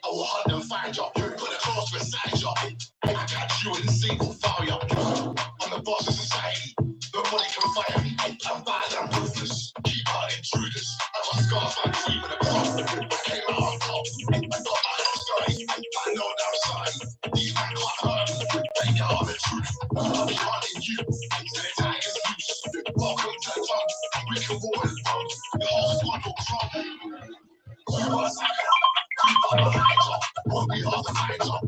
I will hunt and find you. Put a cross beside you. I catch you in single file. I'm the boss of society. Nobody can fire me. I'm bad and ruthless. Keep out intruders. I'm a scarf and cream in a cross. I came out on top. I thought I was sorry. I know that I'm sorry. These men can't hurt me. They know the truth. I'll be hunting you. So the tag is loose. Welcome to the club. We can war in front. The whole squad will crumble. You are second. We'll be on the high top.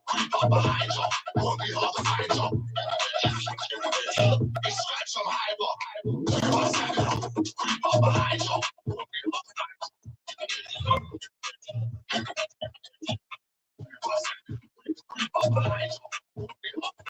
Creep up behind you. We'll be on the high top. Expect some high block. You are second. Creep up behind you.